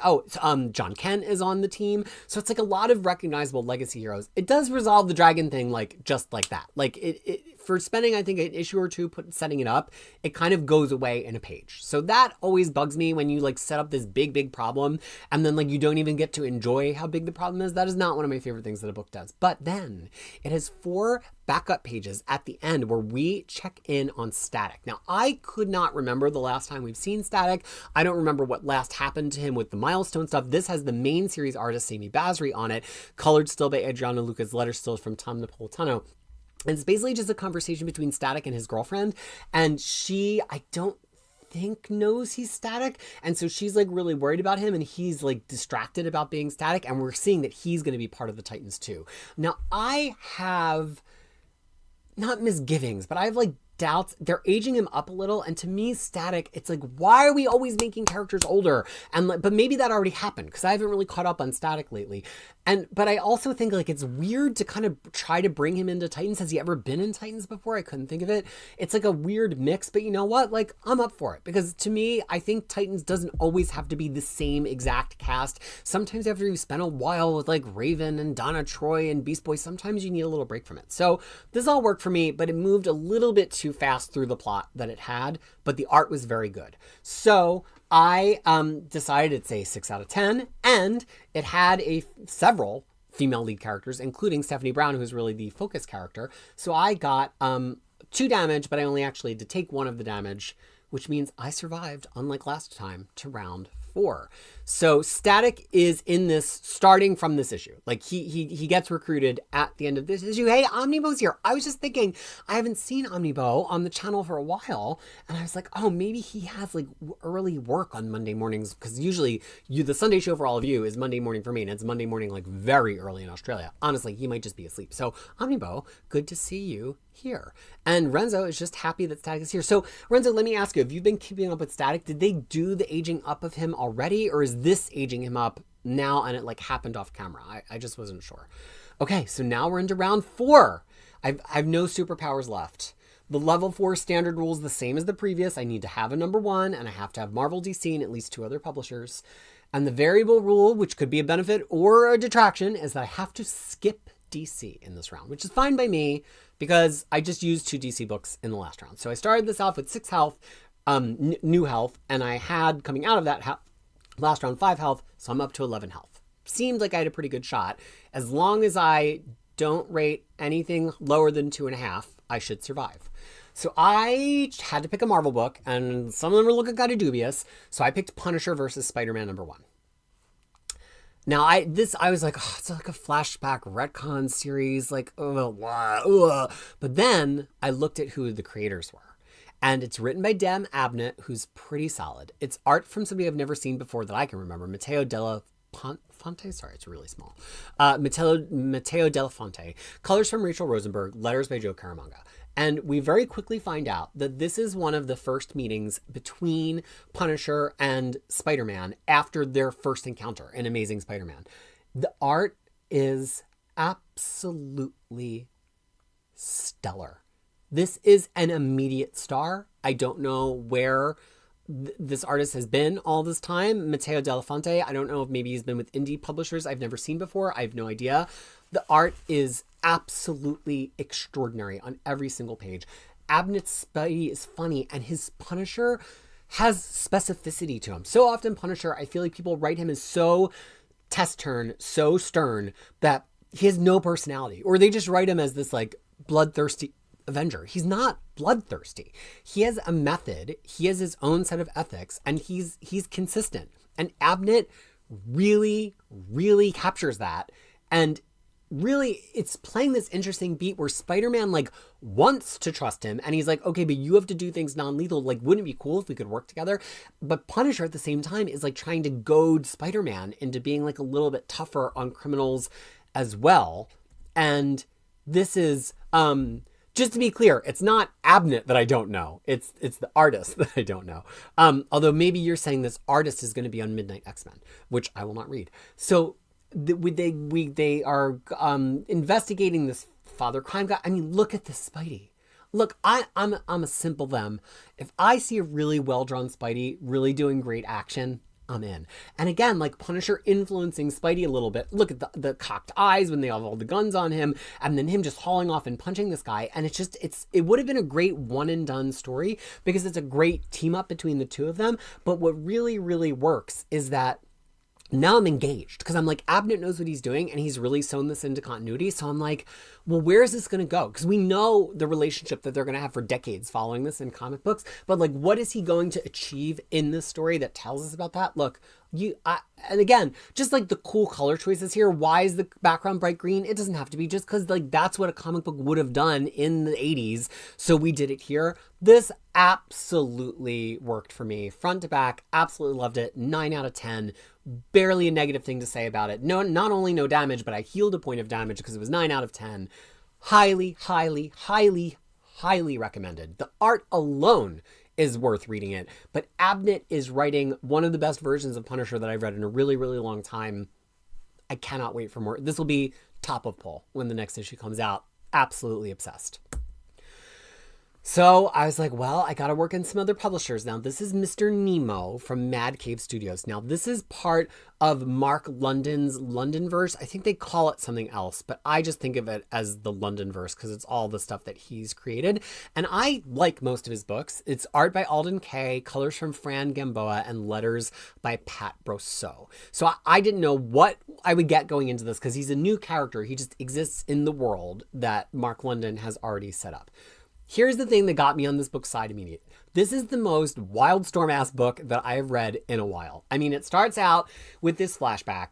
John Kent is on the team, so it's like a lot of recognizable legacy heroes. It does resolve the dragon thing, like, just like that. Like, it for spending, I think, an issue or two setting it up, it kind of goes away in a page. So that always bugs me when you like set up this big problem and then like you don't even get to enjoy how big the problem is. That is not one of my favorite things that a book does. But then it has 4 backup pages at the end where we check in on Static. Now, I could not remember the last time we've seen Static. I don't remember what last happened to him with the milestone stuff. This has the main series artist, Sami Basri, on it, colored still by Adriano Lucas, letters still from Tom Napolitano. And it's basically just a conversation between Static and his girlfriend. And she, I don't think, knows he's Static. And so she's like really worried about him, and he's like distracted about being Static. And we're seeing that he's going to be part of the Titans too. Now, I have not misgivings, but I have like doubts. They're aging him up a little, and to me, Static, it's like, why are we always making characters older? And like, but maybe that already happened because I haven't really caught up on Static lately. But I also think like it's weird to kind of try to bring him into Titans. Has he ever been in Titans before? I couldn't think of it. It's like a weird mix, but you know what? Like, I'm up for it because to me, I think Titans doesn't always have to be the same exact cast. Sometimes after you spend a while with like Raven and Donna Troy and Beast Boy, sometimes you need a little break from it. So this all worked for me, but it moved a little bit too fast through the plot that it had, but the art was very good. So I decided it's a 6 out of 10, and it had several female lead characters, including Stephanie Brown, who's really the focus character. So I got 2 damage, but I only actually had to take 1 of the damage, which means I survived, unlike last time, to round 4. So Static is in this, starting from this issue. Like he gets recruited at the end of this issue. Hey, Omnibo's here. I was just thinking, I haven't seen Omnibo on the channel for a while. And I was like, oh, maybe he has like early work on Monday mornings. Because usually the Sunday show for all of you is Monday morning for me. And it's Monday morning like very early in Australia. Honestly, he might just be asleep. So Omnibo, good to see you here. And Renzo is just happy that Static is here. So Renzo, let me ask you, have you been keeping up with Static? Did they do the aging up of him already? Or is this aging him up now and it like happened off camera? I just wasn't sure. Okay, so now we're into round 4. I've no superpowers left. The level 4 standard rule is the same as the previous. I need to have a number 1 and I have to have Marvel, DC, and at least 2 other publishers. And the variable rule, which could be a benefit or a detraction, is that I have to skip DC in this round, which is fine by me because I just used 2 DC books in the last round. So I started this off with 6 health, new health, and I had coming out of that last round 5 health, so I'm up to 11 health. Seemed like I had a pretty good shot. As long as I don't rate anything lower than 2.5, I should survive. So I had to pick a Marvel book, and some of them were looking kind of dubious. So I picked Punisher versus Spider-Man number 1. Now, I was like, oh, it's like a flashback retcon series, like, but then I looked at who the creators were. And it's written by Dem Abnett, who's pretty solid. It's art from somebody I've never seen before that I can remember, Matteo Della Fonte? Sorry, it's really small. Matteo Della Fonte. Colors from Rachel Rosenberg, letters by Joe Caramagna. And we very quickly find out that this is one of the first meetings between Punisher and Spider-Man after their first encounter in Amazing Spider-Man. The art is absolutely stellar. This is an immediate star. I don't know where this artist has been all this time. Matteo Della Fonte, I don't know if maybe he's been with indie publishers I've never seen before. I have no idea. The art is absolutely extraordinary on every single page. Abnett's Spidey is funny, and his Punisher has specificity to him. So often Punisher, I feel like people write him as so taciturn, so stern, that he has no personality. Or they just write him as this like bloodthirsty Avenger. He's not bloodthirsty. He has a method. He has his own set of ethics, and he's consistent. And Abnett really, really captures that. And really, it's playing this interesting beat where Spider-Man, like, wants to trust him. And he's like, okay, but you have to do things non-lethal. Like, wouldn't it be cool if we could work together? But Punisher at the same time is, like, trying to goad Spider-Man into being, like, a little bit tougher on criminals as well. And this is, just to be clear, it's not Abnett that I don't know. It's the artist that I don't know. Although maybe you're saying this artist is going to be on Midnight X-Men, which I will not read. So they are investigating this father crime guy. I mean, look at this Spidey. Look, I'm a simple them. If I see a really well-drawn Spidey really doing great action, I'm in. And again, like Punisher influencing Spidey a little bit. Look at the cocked eyes when they have all the guns on him, and then him just hauling off and punching this guy. And it would have been a great one and done story because it's a great team up between the two of them. But what really, really works is that now I'm engaged because I'm like, Abnett knows what he's doing and he's really sewn this into continuity. So I'm like, well, where is this going to go? Because we know the relationship that they're going to have for decades following this in comic books. But like, what is he going to achieve in this story that tells us about that? Look, and again, just like the cool color choices here. Why is the background bright green? It doesn't have to be just because like that's what a comic book would have done in the 80s. So we did it here. This absolutely worked for me. Front to back, absolutely loved it. 9 out of 10. Barely a negative thing to say about it. No, not only no damage, but I healed a point of damage because it was 9 out of 10. Highly, highly, highly, highly recommended. The art alone is worth reading it. But Abnett is writing one of the best versions of Punisher that I've read in a really, really long time. I cannot wait for more. This will be top of poll when the next issue comes out. Absolutely obsessed. So I was like, well, I got to work in some other publishers. Now, this is Mr. Nemo from Mad Cave Studios. Now, this is part of Mark London's Londonverse. I think they call it something else, but I just think of it as the Londonverse because it's all the stuff that he's created. And I like most of his books. It's art by Alden Kay, colors from Fran Gamboa, and letters by Pat Brosseau. So I didn't know what I would get going into this because he's a new character. He just exists in the world that Mark London has already set up. Here's the thing that got me on this book side immediately. This is the most Wildstorm-ass book that I have read in a while. I mean, it starts out with this flashback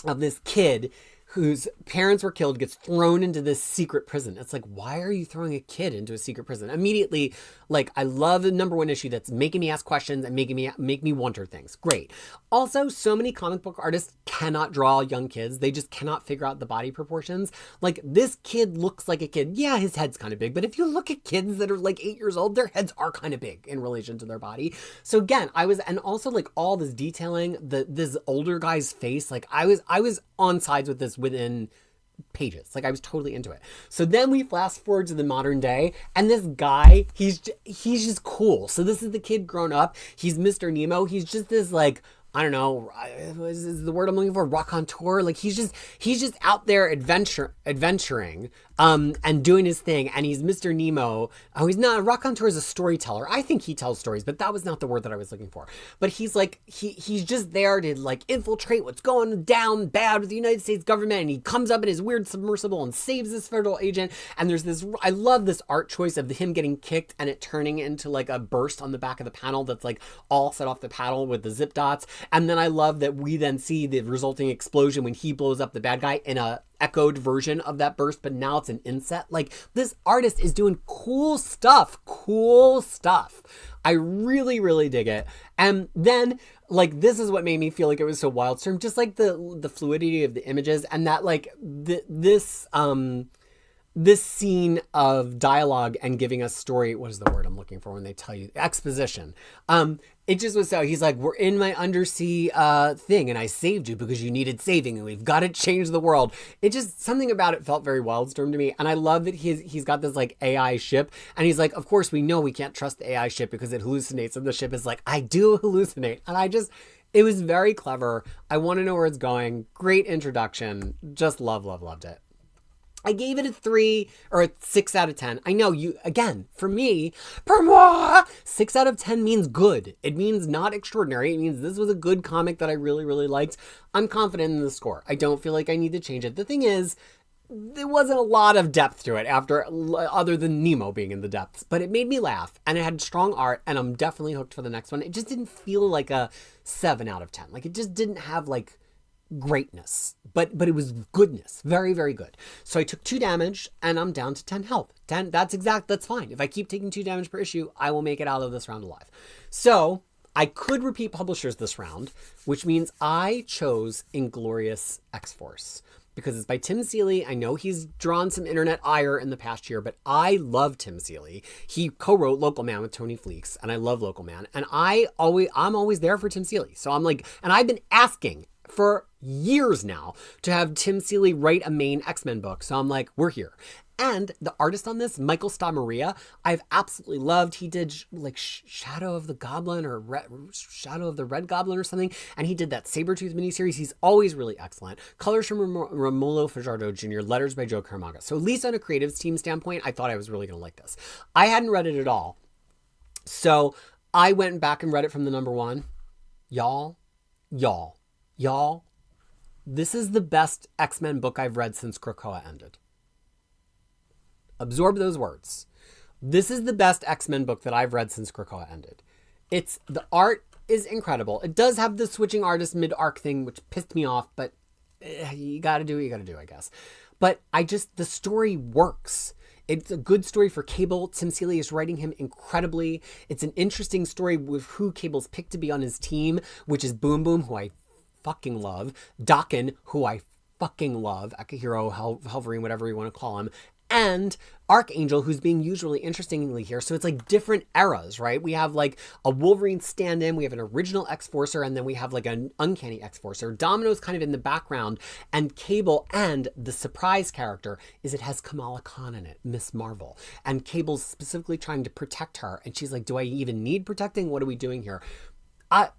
of this kid whose parents were killed, gets thrown into this secret prison. It's like, why are you throwing a kid into a secret prison? Immediately, like, I love the number one issue that's making me ask questions and make me wonder things. Great. Also, so many comic book artists cannot draw young kids. They just cannot figure out the body proportions. Like, this kid looks like a kid. Yeah, his head's kind of big, but if you look at kids that are like 8 years old, their heads are kind of big in relation to their body. So again, and also like all this detailing, this older guy's face, like I was on sides with this within pages. Like I was totally into it. So then we fast forward to the modern day, and this guy, he's just cool. So this is the kid grown up. He's Mr. Nemo. He's just this like, I don't know, is the word I'm looking for, raconteur? Like he's just out there adventuring, and doing his thing. And he's Mr. Nemo. Oh, he's not, a raconteur is a storyteller. I think he tells stories, but that was not the word that I was looking for. But he's like, he's just there to like infiltrate what's going down bad with the United States government. And he comes up in his weird submersible and saves this federal agent. And there's this, I love this art choice of him getting kicked and it turning into like a burst on the back of the panel that's like all set off the panel with the zip dots. And then I love that we then see the resulting explosion when he blows up the bad guy in a echoed version of that burst, but now it's an inset. Like, this artist is doing cool stuff. I really, really dig it. And then, like, this is what made me feel like it was so Wildstorm, just like the fluidity of the images and that, like, this scene of dialogue and giving us story. What is the word I'm looking for when they tell you? Exposition. It just was so, he's like, we're in my undersea thing and I saved you because you needed saving and we've got to change the world. It just, something about it felt very Wildstorm to me. And I love that he's got this like AI ship and he's like, of course we know we can't trust the AI ship because it hallucinates, and the ship is like, I do hallucinate. And it was very clever. I want to know where it's going. Great introduction. Just loved it. I gave it a 3 or a 6 out of 10. I know you, again, for me, 6 out of 10 means good. It means not extraordinary. It means this was a good comic that I really, really liked. I'm confident in the score. I don't feel like I need to change it. The thing is, there wasn't a lot of depth to it other than Nemo being in the depths, but it made me laugh and it had strong art and I'm definitely hooked for the next one. It just didn't feel like a 7 out of 10. Like it just didn't have like greatness, but it was goodness. Very, very good. So I took 2 damage and I'm down to 10 health. 10, that's fine. If I keep taking 2 damage per issue, I will make it out of this round alive. So I could repeat publishers this round, which means I chose Inglorious X-Force. Because it's by Tim Seeley. I know he's drawn some internet ire in the past year, but I love Tim Seeley. He co-wrote Local Man with Tony Fleecs, and I love Local Man. And I'm always there for Tim Seeley. So I'm like, and I've been asking for years now to have Tim Seeley write a main X-Men book. So I'm like, we're here. And the artist on this, Michael Stamaria, I've absolutely loved. He did like Shadow of the Goblin or Shadow of the Red Goblin or something. And he did that Sabretooth miniseries. He's always really excellent. Colors from Romulo Fajardo Jr., letters by Joe Caramaga. So at least on a creative team standpoint, I thought I was really going to like this. I hadn't read it at all. So I went back and read it from the number 1. Y'all, this is the best X-Men book I've read since Krakoa ended. Absorb those words. This is the best X-Men book that I've read since Krakoa ended. The art is incredible. It does have the switching artist mid-arc thing, which pissed me off, but you gotta do what you gotta do, I guess. But the story works. It's a good story for Cable. Tim Seeley is writing him incredibly. It's an interesting story with who Cable's picked to be on his team, which is Boom Boom, who I fucking love, Daken, who I fucking love, Akihiro, Halvarine, whatever you want to call him, and Archangel, who's being used really interestingly here. So it's like different eras, right? We have like a Wolverine stand-in, we have an original X-Forcer, and then we have like an uncanny X-Forcer. Domino's kind of in the background, and Cable, and the surprise character is it has Kamala Khan in it, Miss Marvel. And Cable's specifically trying to protect her, and she's like, do I even need protecting? What are we doing here? I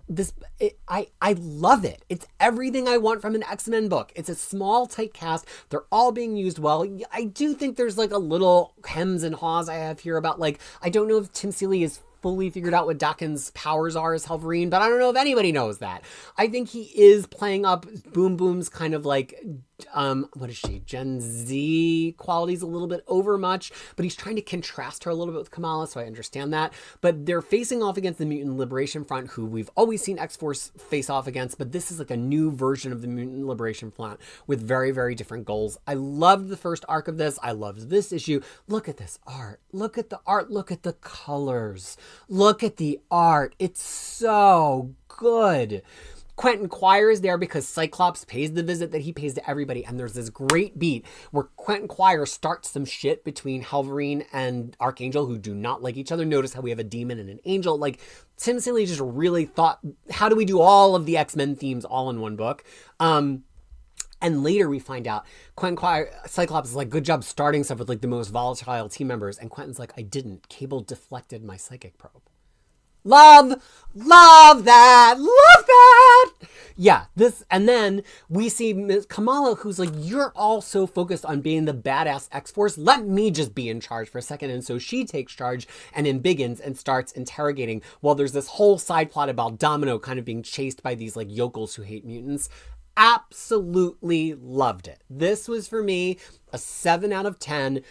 love it. It's everything I want from an X-Men book. It's a small, tight cast. They're all being used well. I do think there's like a little hems and haws I have here about like, I don't know if Tim Seeley is fully figured out what Daken's powers are as Halvarine, but I don't know if anybody knows that. I think he is playing up Boom Boom's kind of like, what is she? Gen Z qualities a little bit over much, but he's trying to contrast her a little bit with Kamala, so I understand that. But they're facing off against the Mutant Liberation Front, who we've always seen X-Force face off against, but this is like a new version of the Mutant Liberation Front with very, very different goals. I loved the first arc of this. I loved this issue. Look at this art. Look at the art. Look at the colors. Look at the art. It's so good. Quentin Quire is there because Cyclops pays the visit that he pays to everybody. And there's this great beat where Quentin Quire starts some shit between Halvarine and Archangel, who do not like each other. Notice how we have a demon and an angel. Like, Tim Seeley just really thought, how do we do all of the X-Men themes all in one book? And later we find out Quentin Quire, Cyclops is like, good job starting stuff with like the most volatile team members. And Quentin's like, I didn't. Cable deflected my psychic probe. Love that. Yeah, and then we see Ms. Kamala, who's like, you're all so focused on being the badass X-Force. Let me just be in charge for a second. And so she takes charge and embiggens and starts interrogating while there's this whole side plot about Domino kind of being chased by these like yokels who hate mutants. Absolutely loved it. This was for me a 7 out of 10.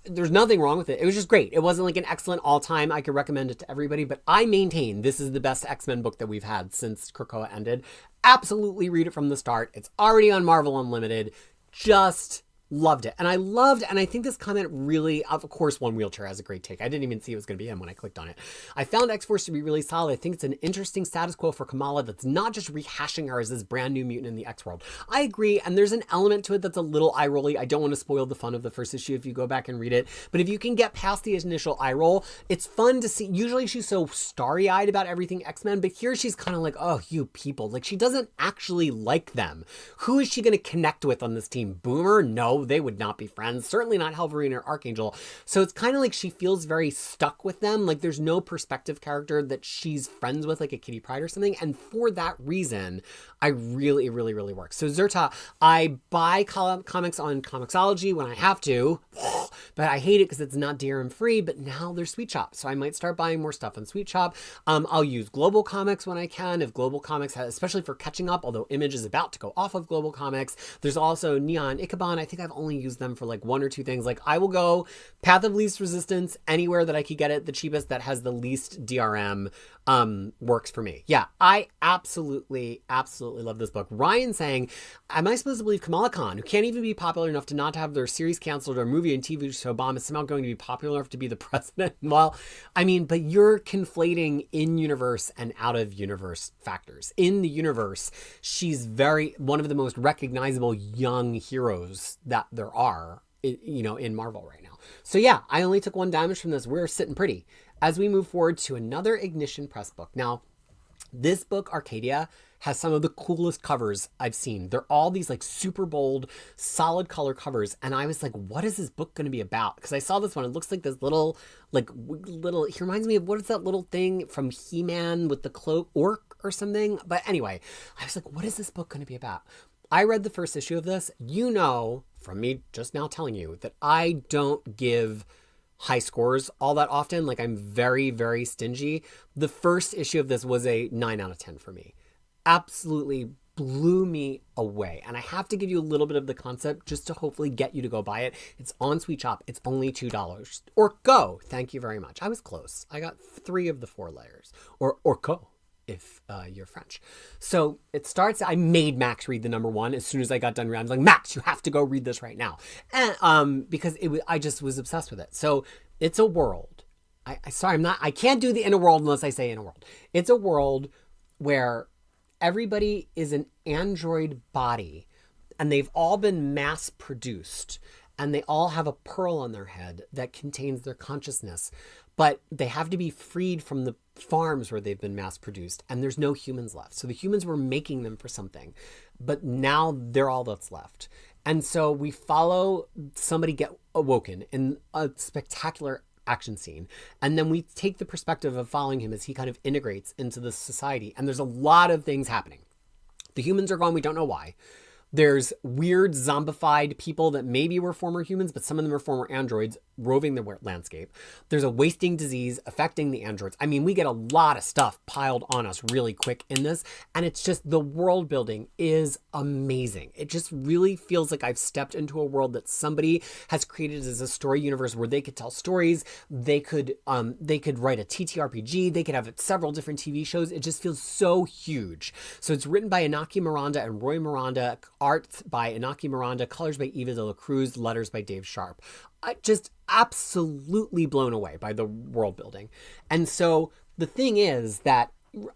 There's nothing wrong with it. It was just great. It wasn't like an excellent all-time. I could recommend it to everybody, but I maintain this is the best X-Men book that we've had since Krakoa ended. Absolutely read it from the start. It's already on Marvel Unlimited. Just loved it. And I think this comment really, of course, One Wheelchair has a great take. I didn't even see it was going to be him when I clicked on it. I found X-Force to be really solid. I think it's an interesting status quo for Kamala that's not just rehashing her as this brand new mutant in the X-World. I agree, and there's an element to it that's a little eye-rolly. I don't want to spoil the fun of the first issue if you go back and read it, but if you can get past the initial eye roll, it's fun to see. Usually she's so starry-eyed about everything X-Men, but here she's kind of like, oh, you people. Like, she doesn't actually like them. Who is she going to connect with on this team? Boomer? No, they would not be friends. Certainly not Halvarine or Archangel. So it's kind of like she feels very stuck with them. Like there's no perspective character that she's friends with, like a Kitty Pryde or something. And for that reason, I really work. So Zerta, I buy comics on Comixology when I have to but I hate it because it's not DRM free, but now there's Sweet Shop. So I might start buying more stuff on Sweet Shop. I'll use Global Comics when I can, if Global Comics has, especially for catching up, although Image is about to go off of Global Comics. There's also Neon Ichabod. I think I've only used them for like one or two things. Like I will go Path of Least Resistance anywhere that I could get it the cheapest that has the least DRM works for me. Yeah, I absolutely love this book. Ryan saying, am I supposed to believe Kamala Khan, who can't even be popular enough to not have their series canceled or movie and TV show bomb, is somehow going to be popular enough to be the president? Well, I mean, but you're conflating in-universe and out-of-universe factors. In the universe, she's one of the most recognizable young heroes that there are, you know, in Marvel right now. So yeah, I only took one damage from this. We're sitting pretty. As we move forward to another Ignition Press book. Now, this book, Arcadia, has some of the coolest covers I've seen. They're all these like super bold, solid color covers. And I was like, what is this book going to be about? Because I saw this one. It looks like this little, he reminds me of, what is that little thing from He-Man with the cloak, orc or something? But anyway, I was like, what is this book going to be about? I read the first issue of this. You know, from me just now telling you that I don't give high scores all that often. Like I'm very, very stingy. The first issue of this was a 9 out of 10 for me. Absolutely blew me away. And I have to give you a little bit of the concept just to hopefully get you to go buy it. It's on Sweet Shop. It's only $2. Or go. Thank you very much. I was close. I got 3 of the 4 layers. Or go, if you're French. So it starts, I made Max read the number 1 as soon as I got done reading. I was like, Max, you have to go read this right now. And because I just was obsessed with it. So it's a world. I can't do the inner world unless I say inner world. It's a world where everybody is an android body and they've all been mass produced and they all have a pearl on their head that contains their consciousness, but they have to be freed from the farms where they've been mass produced and there's no humans left. So the humans were making them for something, but now they're all that's left. And so we follow somebody get awoken in a spectacular action scene. And then we take the perspective of following him as he kind of integrates into the society. And there's a lot of things happening. The humans are gone. We don't know why. There's weird zombified people that maybe were former humans, but some of them are former androids roving the landscape. There's a wasting disease affecting the androids. I mean, we get a lot of stuff piled on us really quick in this. And it's just, the world building is amazing. It just really feels like I've stepped into a world that somebody has created as a story universe where they could tell stories. They could write a TTRPG. They could have several different TV shows. It just feels so huge. So it's written by Inaki Miranda and Roy Miranda, art by Inaki Miranda, colors by Eva de la Cruz, letters by Dave Sharp. Just absolutely blown away by the world building. And so the thing is that,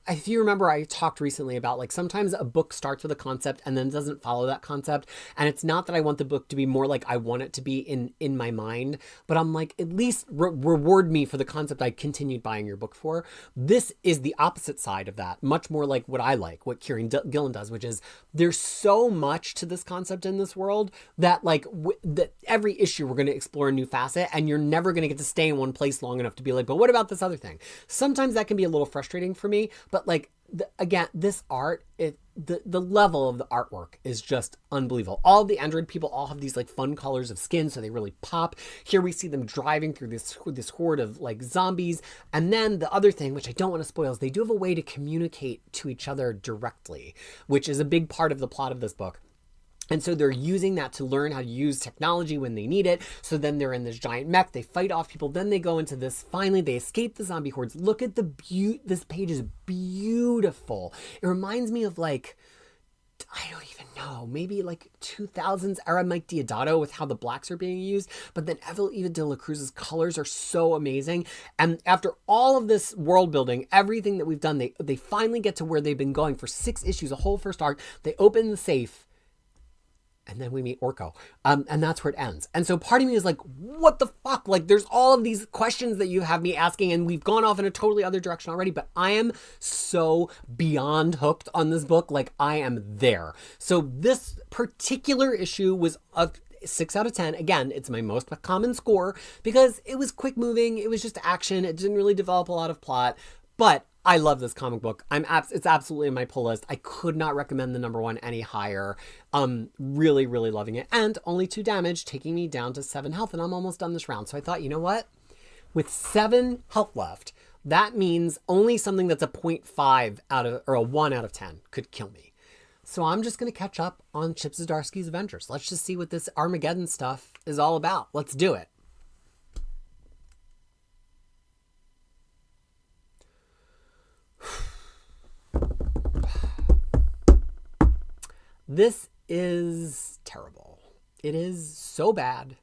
if you remember, I talked recently about like sometimes a book starts with a concept and then doesn't follow that concept. And it's not that I want the book to be more like I want it to be in my mind, but I'm like, at least reward me for the concept I continued buying your book for. This is the opposite side of that, much more like what I like, what Kieran Gillen does, which is there's so much to this concept in this world that like that every issue we're going to explore a new facet and you're never going to get to stay in one place long enough to be like, but what about this other thing? Sometimes that can be a little frustrating for me. But like, again, this art, the level of the artwork is just unbelievable. All the android people all have these like fun colors of skin, so they really pop. Here we see them driving through this horde of like zombies. And then the other thing, which I don't want to spoil, is they do have a way to communicate to each other directly, which is a big part of the plot of this book. And so they're using that to learn how to use technology when they need it. So then they're in this giant mech. They fight off people. Then they go into this. Finally, they escape the zombie hordes. Look at this page is beautiful. It reminds me of like, I don't even know, maybe like 2000s era Mike Deodato with how the blacks are being used. But then Eva de la Cruz's colors are so amazing. And after all of this world building, everything that we've done, they finally get to where they've been going for 6 issues, a whole first arc. They open the safe. And then we meet Orko. And that's where it ends. And so part of me is like, what the fuck? Like, there's all of these questions that you have me asking, and we've gone off in a totally other direction already, but I am so beyond hooked on this book. Like, I am there. So this particular issue was a 6 out of 10. Again, it's my most common score because it was quick moving. It was just action. It didn't really develop a lot of plot. But I love this comic book. It's absolutely in my pull list. I could not recommend the number one any higher. Really, really loving it. And only 2 damage, taking me down to 7 health, and I'm almost done this round. So I thought, you know what? With 7 health left, that means only something that's a 0.5 out of, or a 1 out of 10 could kill me. So I'm just going to catch up on Chip Zdarsky's Avengers. Let's just see what this Armageddon stuff is all about. Let's do it. This is terrible. It is so bad.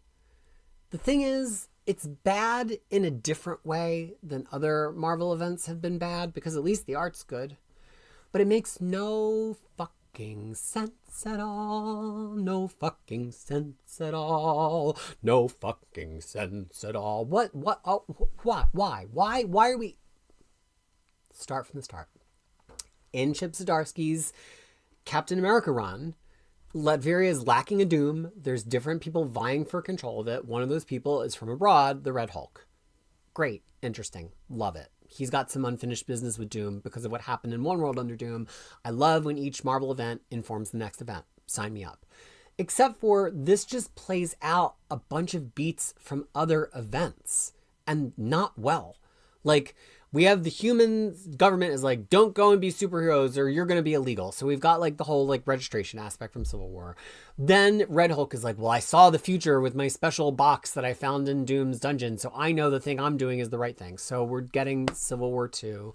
The thing is, it's bad in a different way than other Marvel events have been bad, because at least the art's good. But it makes no fucking sense at all. No fucking sense at all. No fucking sense at all. What, oh, why are we... Start from the start. In Chip Zdarsky's Captain America run, Latveria is lacking a Doom. There's different people vying for control of it. One of those people is from abroad, the Red Hulk. Great. Interesting. Love it. He's got some unfinished business with Doom because of what happened in One World Under Doom. I love when each Marvel event informs the next event. Sign me up. Except for this just plays out a bunch of beats from other events, and not well. Like, we have the human government is like, don't go and be superheroes or you're going to be illegal. So we've got like the whole like registration aspect from Civil War. Then Red Hulk is like, well, I saw the future with my special box that I found in Doom's dungeon. So I know the thing I'm doing is the right thing. So we're getting Civil War 2.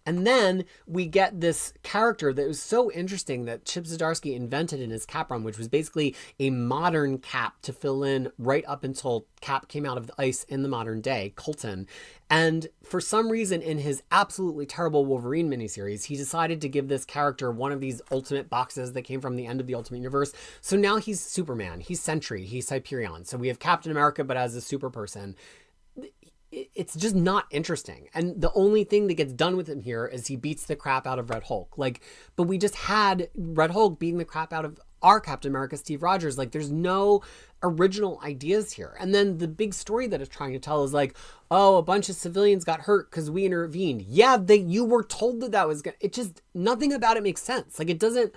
And then we get this character that was so interesting that Chip Zdarsky invented in his Cap run, which was basically a modern Cap to fill in right up until Cap came out of the ice in the modern day, Colton. And for some reason in his absolutely terrible Wolverine miniseries, he decided to give this character one of these ultimate boxes that came from the end of the Ultimate Universe. So now he's Superman, he's Sentry, he's Hyperion. So we have Captain America, but as a super person. It's just not interesting. And the only thing that gets done with him here is he beats the crap out of Red Hulk. Like, but we just had Red Hulk beating the crap out of our Captain America, Steve Rogers. Like, there's no original ideas here. And then the big story that it's trying to tell is like, oh, a bunch of civilians got hurt because we intervened. Yeah, you were told that was gonna, it just, nothing about it makes sense. Like, it doesn't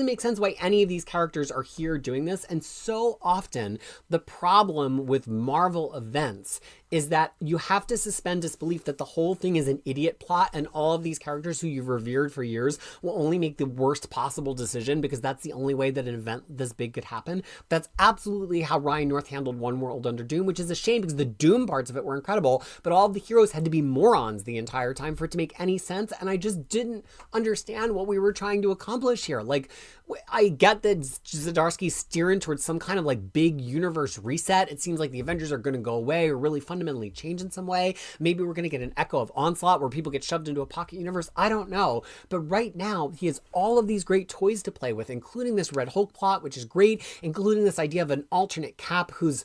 make sense why any of these characters are here doing this. And so often the problem with Marvel events is that you have to suspend disbelief that the whole thing is an idiot plot, and all of these characters who you've revered for years will only make the worst possible decision because that's the only way that an event this big could happen. That's absolutely how Ryan North handled One World Under Doom, which is a shame because the Doom parts of it were incredible, but all of the heroes had to be morons the entire time for it to make any sense, and I just didn't understand what we were trying to accomplish here. Like, I get that Zdarsky's steering towards some kind of like big universe reset. It seems like the Avengers are going to go away or really fundamentally change in some way. Maybe we're going to get an echo of Onslaught where people get shoved into a pocket universe. I don't know. But right now, he has all of these great toys to play with, including this Red Hulk plot, which is great, including this idea of an alternate Cap who's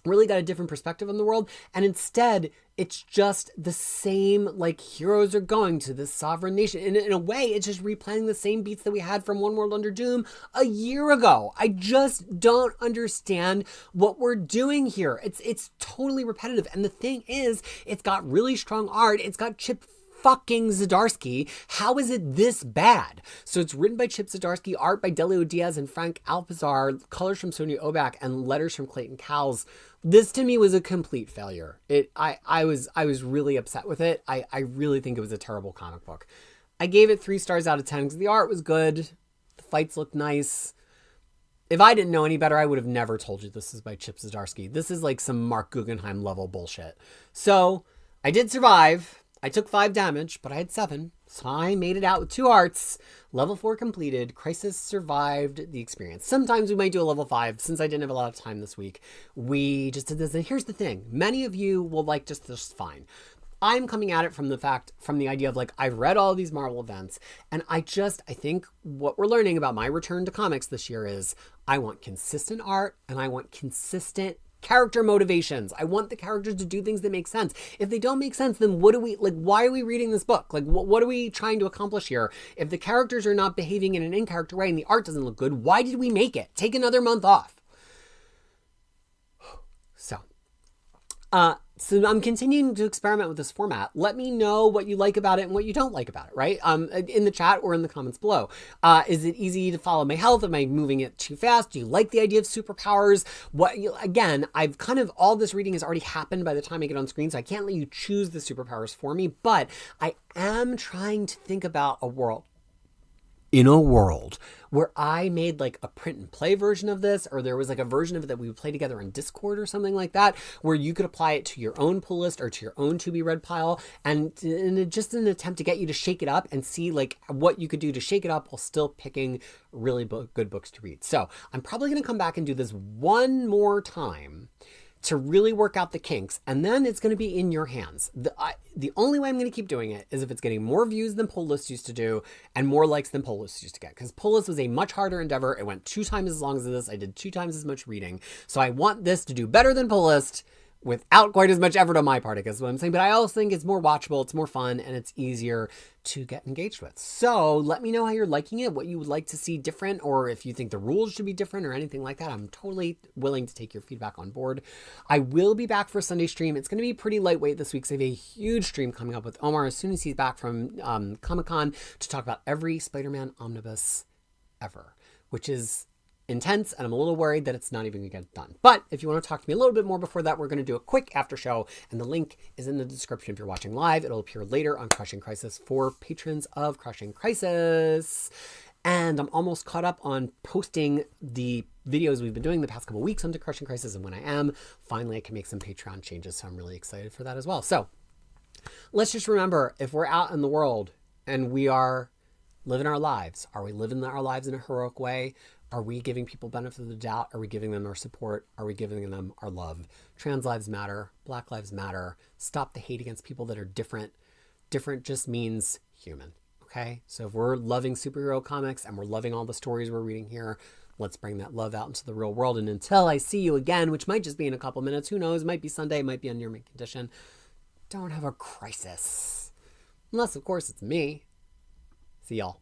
really got a different perspective on the world. And instead, it's just the same, like, heroes are going to this sovereign nation. And in a way, it's just replaying the same beats that we had from One World Under Doom a year ago. I just don't understand what we're doing here. It's totally repetitive. And the thing is, it's got really strong art. It's got Chip fucking Zdarsky. How is it this bad? So it's written by Chip Zdarsky, art by Delio Diaz and Frank Alpizar, colors from Sonia Oback, and letters from Clayton Cowles. This to me was a complete failure. I was really upset with it. I really think it was a terrible comic book. I gave it 3 stars out of 10 because the art was good. The fights looked nice. If I didn't know any better, I would have never told you this is by Chip Zdarsky. This is like some Mark Guggenheim level bullshit. So I did survive. I took 5 damage, but I had 7, so I made it out with 2 hearts. Level 4 completed. Krisis survived the experience. Sometimes we might do a level 5. Since I didn't have a lot of time this week, we just did this. And here's the thing. Many of you will like just this fine. I'm coming at it from the idea of like, I've read all these Marvel events, and I think what we're learning about my return to comics this year is I want consistent art and I want consistent character motivations. I want the characters to do things that make sense. If they don't make sense, then why are we reading this book? Like, what are we trying to accomplish here? If the characters are not behaving in an in-character way and the art doesn't look good, why did we make it? Take another month off. So, So I'm continuing to experiment with this format. Let me know what you like about it and what you don't like about it, right? In the chat or in the comments below. Is it easy to follow my health? Am I moving it too fast? Do you like the idea of superpowers? Again, I've kind of, all this reading has already happened by the time I get on screen, so I can't let you choose the superpowers for me, but I am trying to think about a world where I made like a print and play version of this, or there was like a version of it that we would play together in Discord or something like that, where you could apply it to your own pull list or to your own to be read pile, and just an attempt to get you to shake it up and see like what you could do to shake it up while still picking really good books to read. So I'm probably going to come back and do this one more time to really work out the kinks, and then it's going to be in your hands. The only way I'm going to keep doing it is if it's getting more views than pull lists used to do and more likes than pull lists used to get, because pull list was a much harder endeavor. It went 2 times as long as this. I did 2 times as much reading. So I want this to do better than pull list without quite as much effort on my part, I guess is what I'm saying. But I also think it's more watchable, it's more fun, and it's easier to get engaged with. So let me know how you're liking it, what you would like to see different, or if you think the rules should be different or anything like that. I'm totally willing to take your feedback on board. I will be back for a Sunday stream. It's going to be pretty lightweight this week, so I have a huge stream coming up with Omar as soon as he's back from Comic-Con to talk about every Spider-Man omnibus ever, which is intense, and I'm a little worried that it's not even gonna get done. But if you want to talk to me a little bit more before that, we're going to do a quick after show, and the link is in the description if you're watching live. It'll appear later on Crushing Krisis for patrons of Crushing Krisis. And I'm almost caught up on posting the videos we've been doing the past couple weeks onto Crushing Krisis, and when I am, finally I can make some Patreon changes, so I'm really excited for that as well. So let's just remember, if we're out in the world and we are living our lives, are we living our lives in a heroic way? Are we giving people benefit of the doubt? Are we giving them our support? Are we giving them our love? Trans lives matter. Black lives matter. Stop the hate against people that are different. Different just means human, okay? So if we're loving superhero comics and we're loving all the stories we're reading here, let's bring that love out into the real world. And until I see you again, which might just be in a couple minutes, who knows, it might be Sunday, it might be on near mint condition, don't have a crisis. Unless, of course, it's me. See y'all.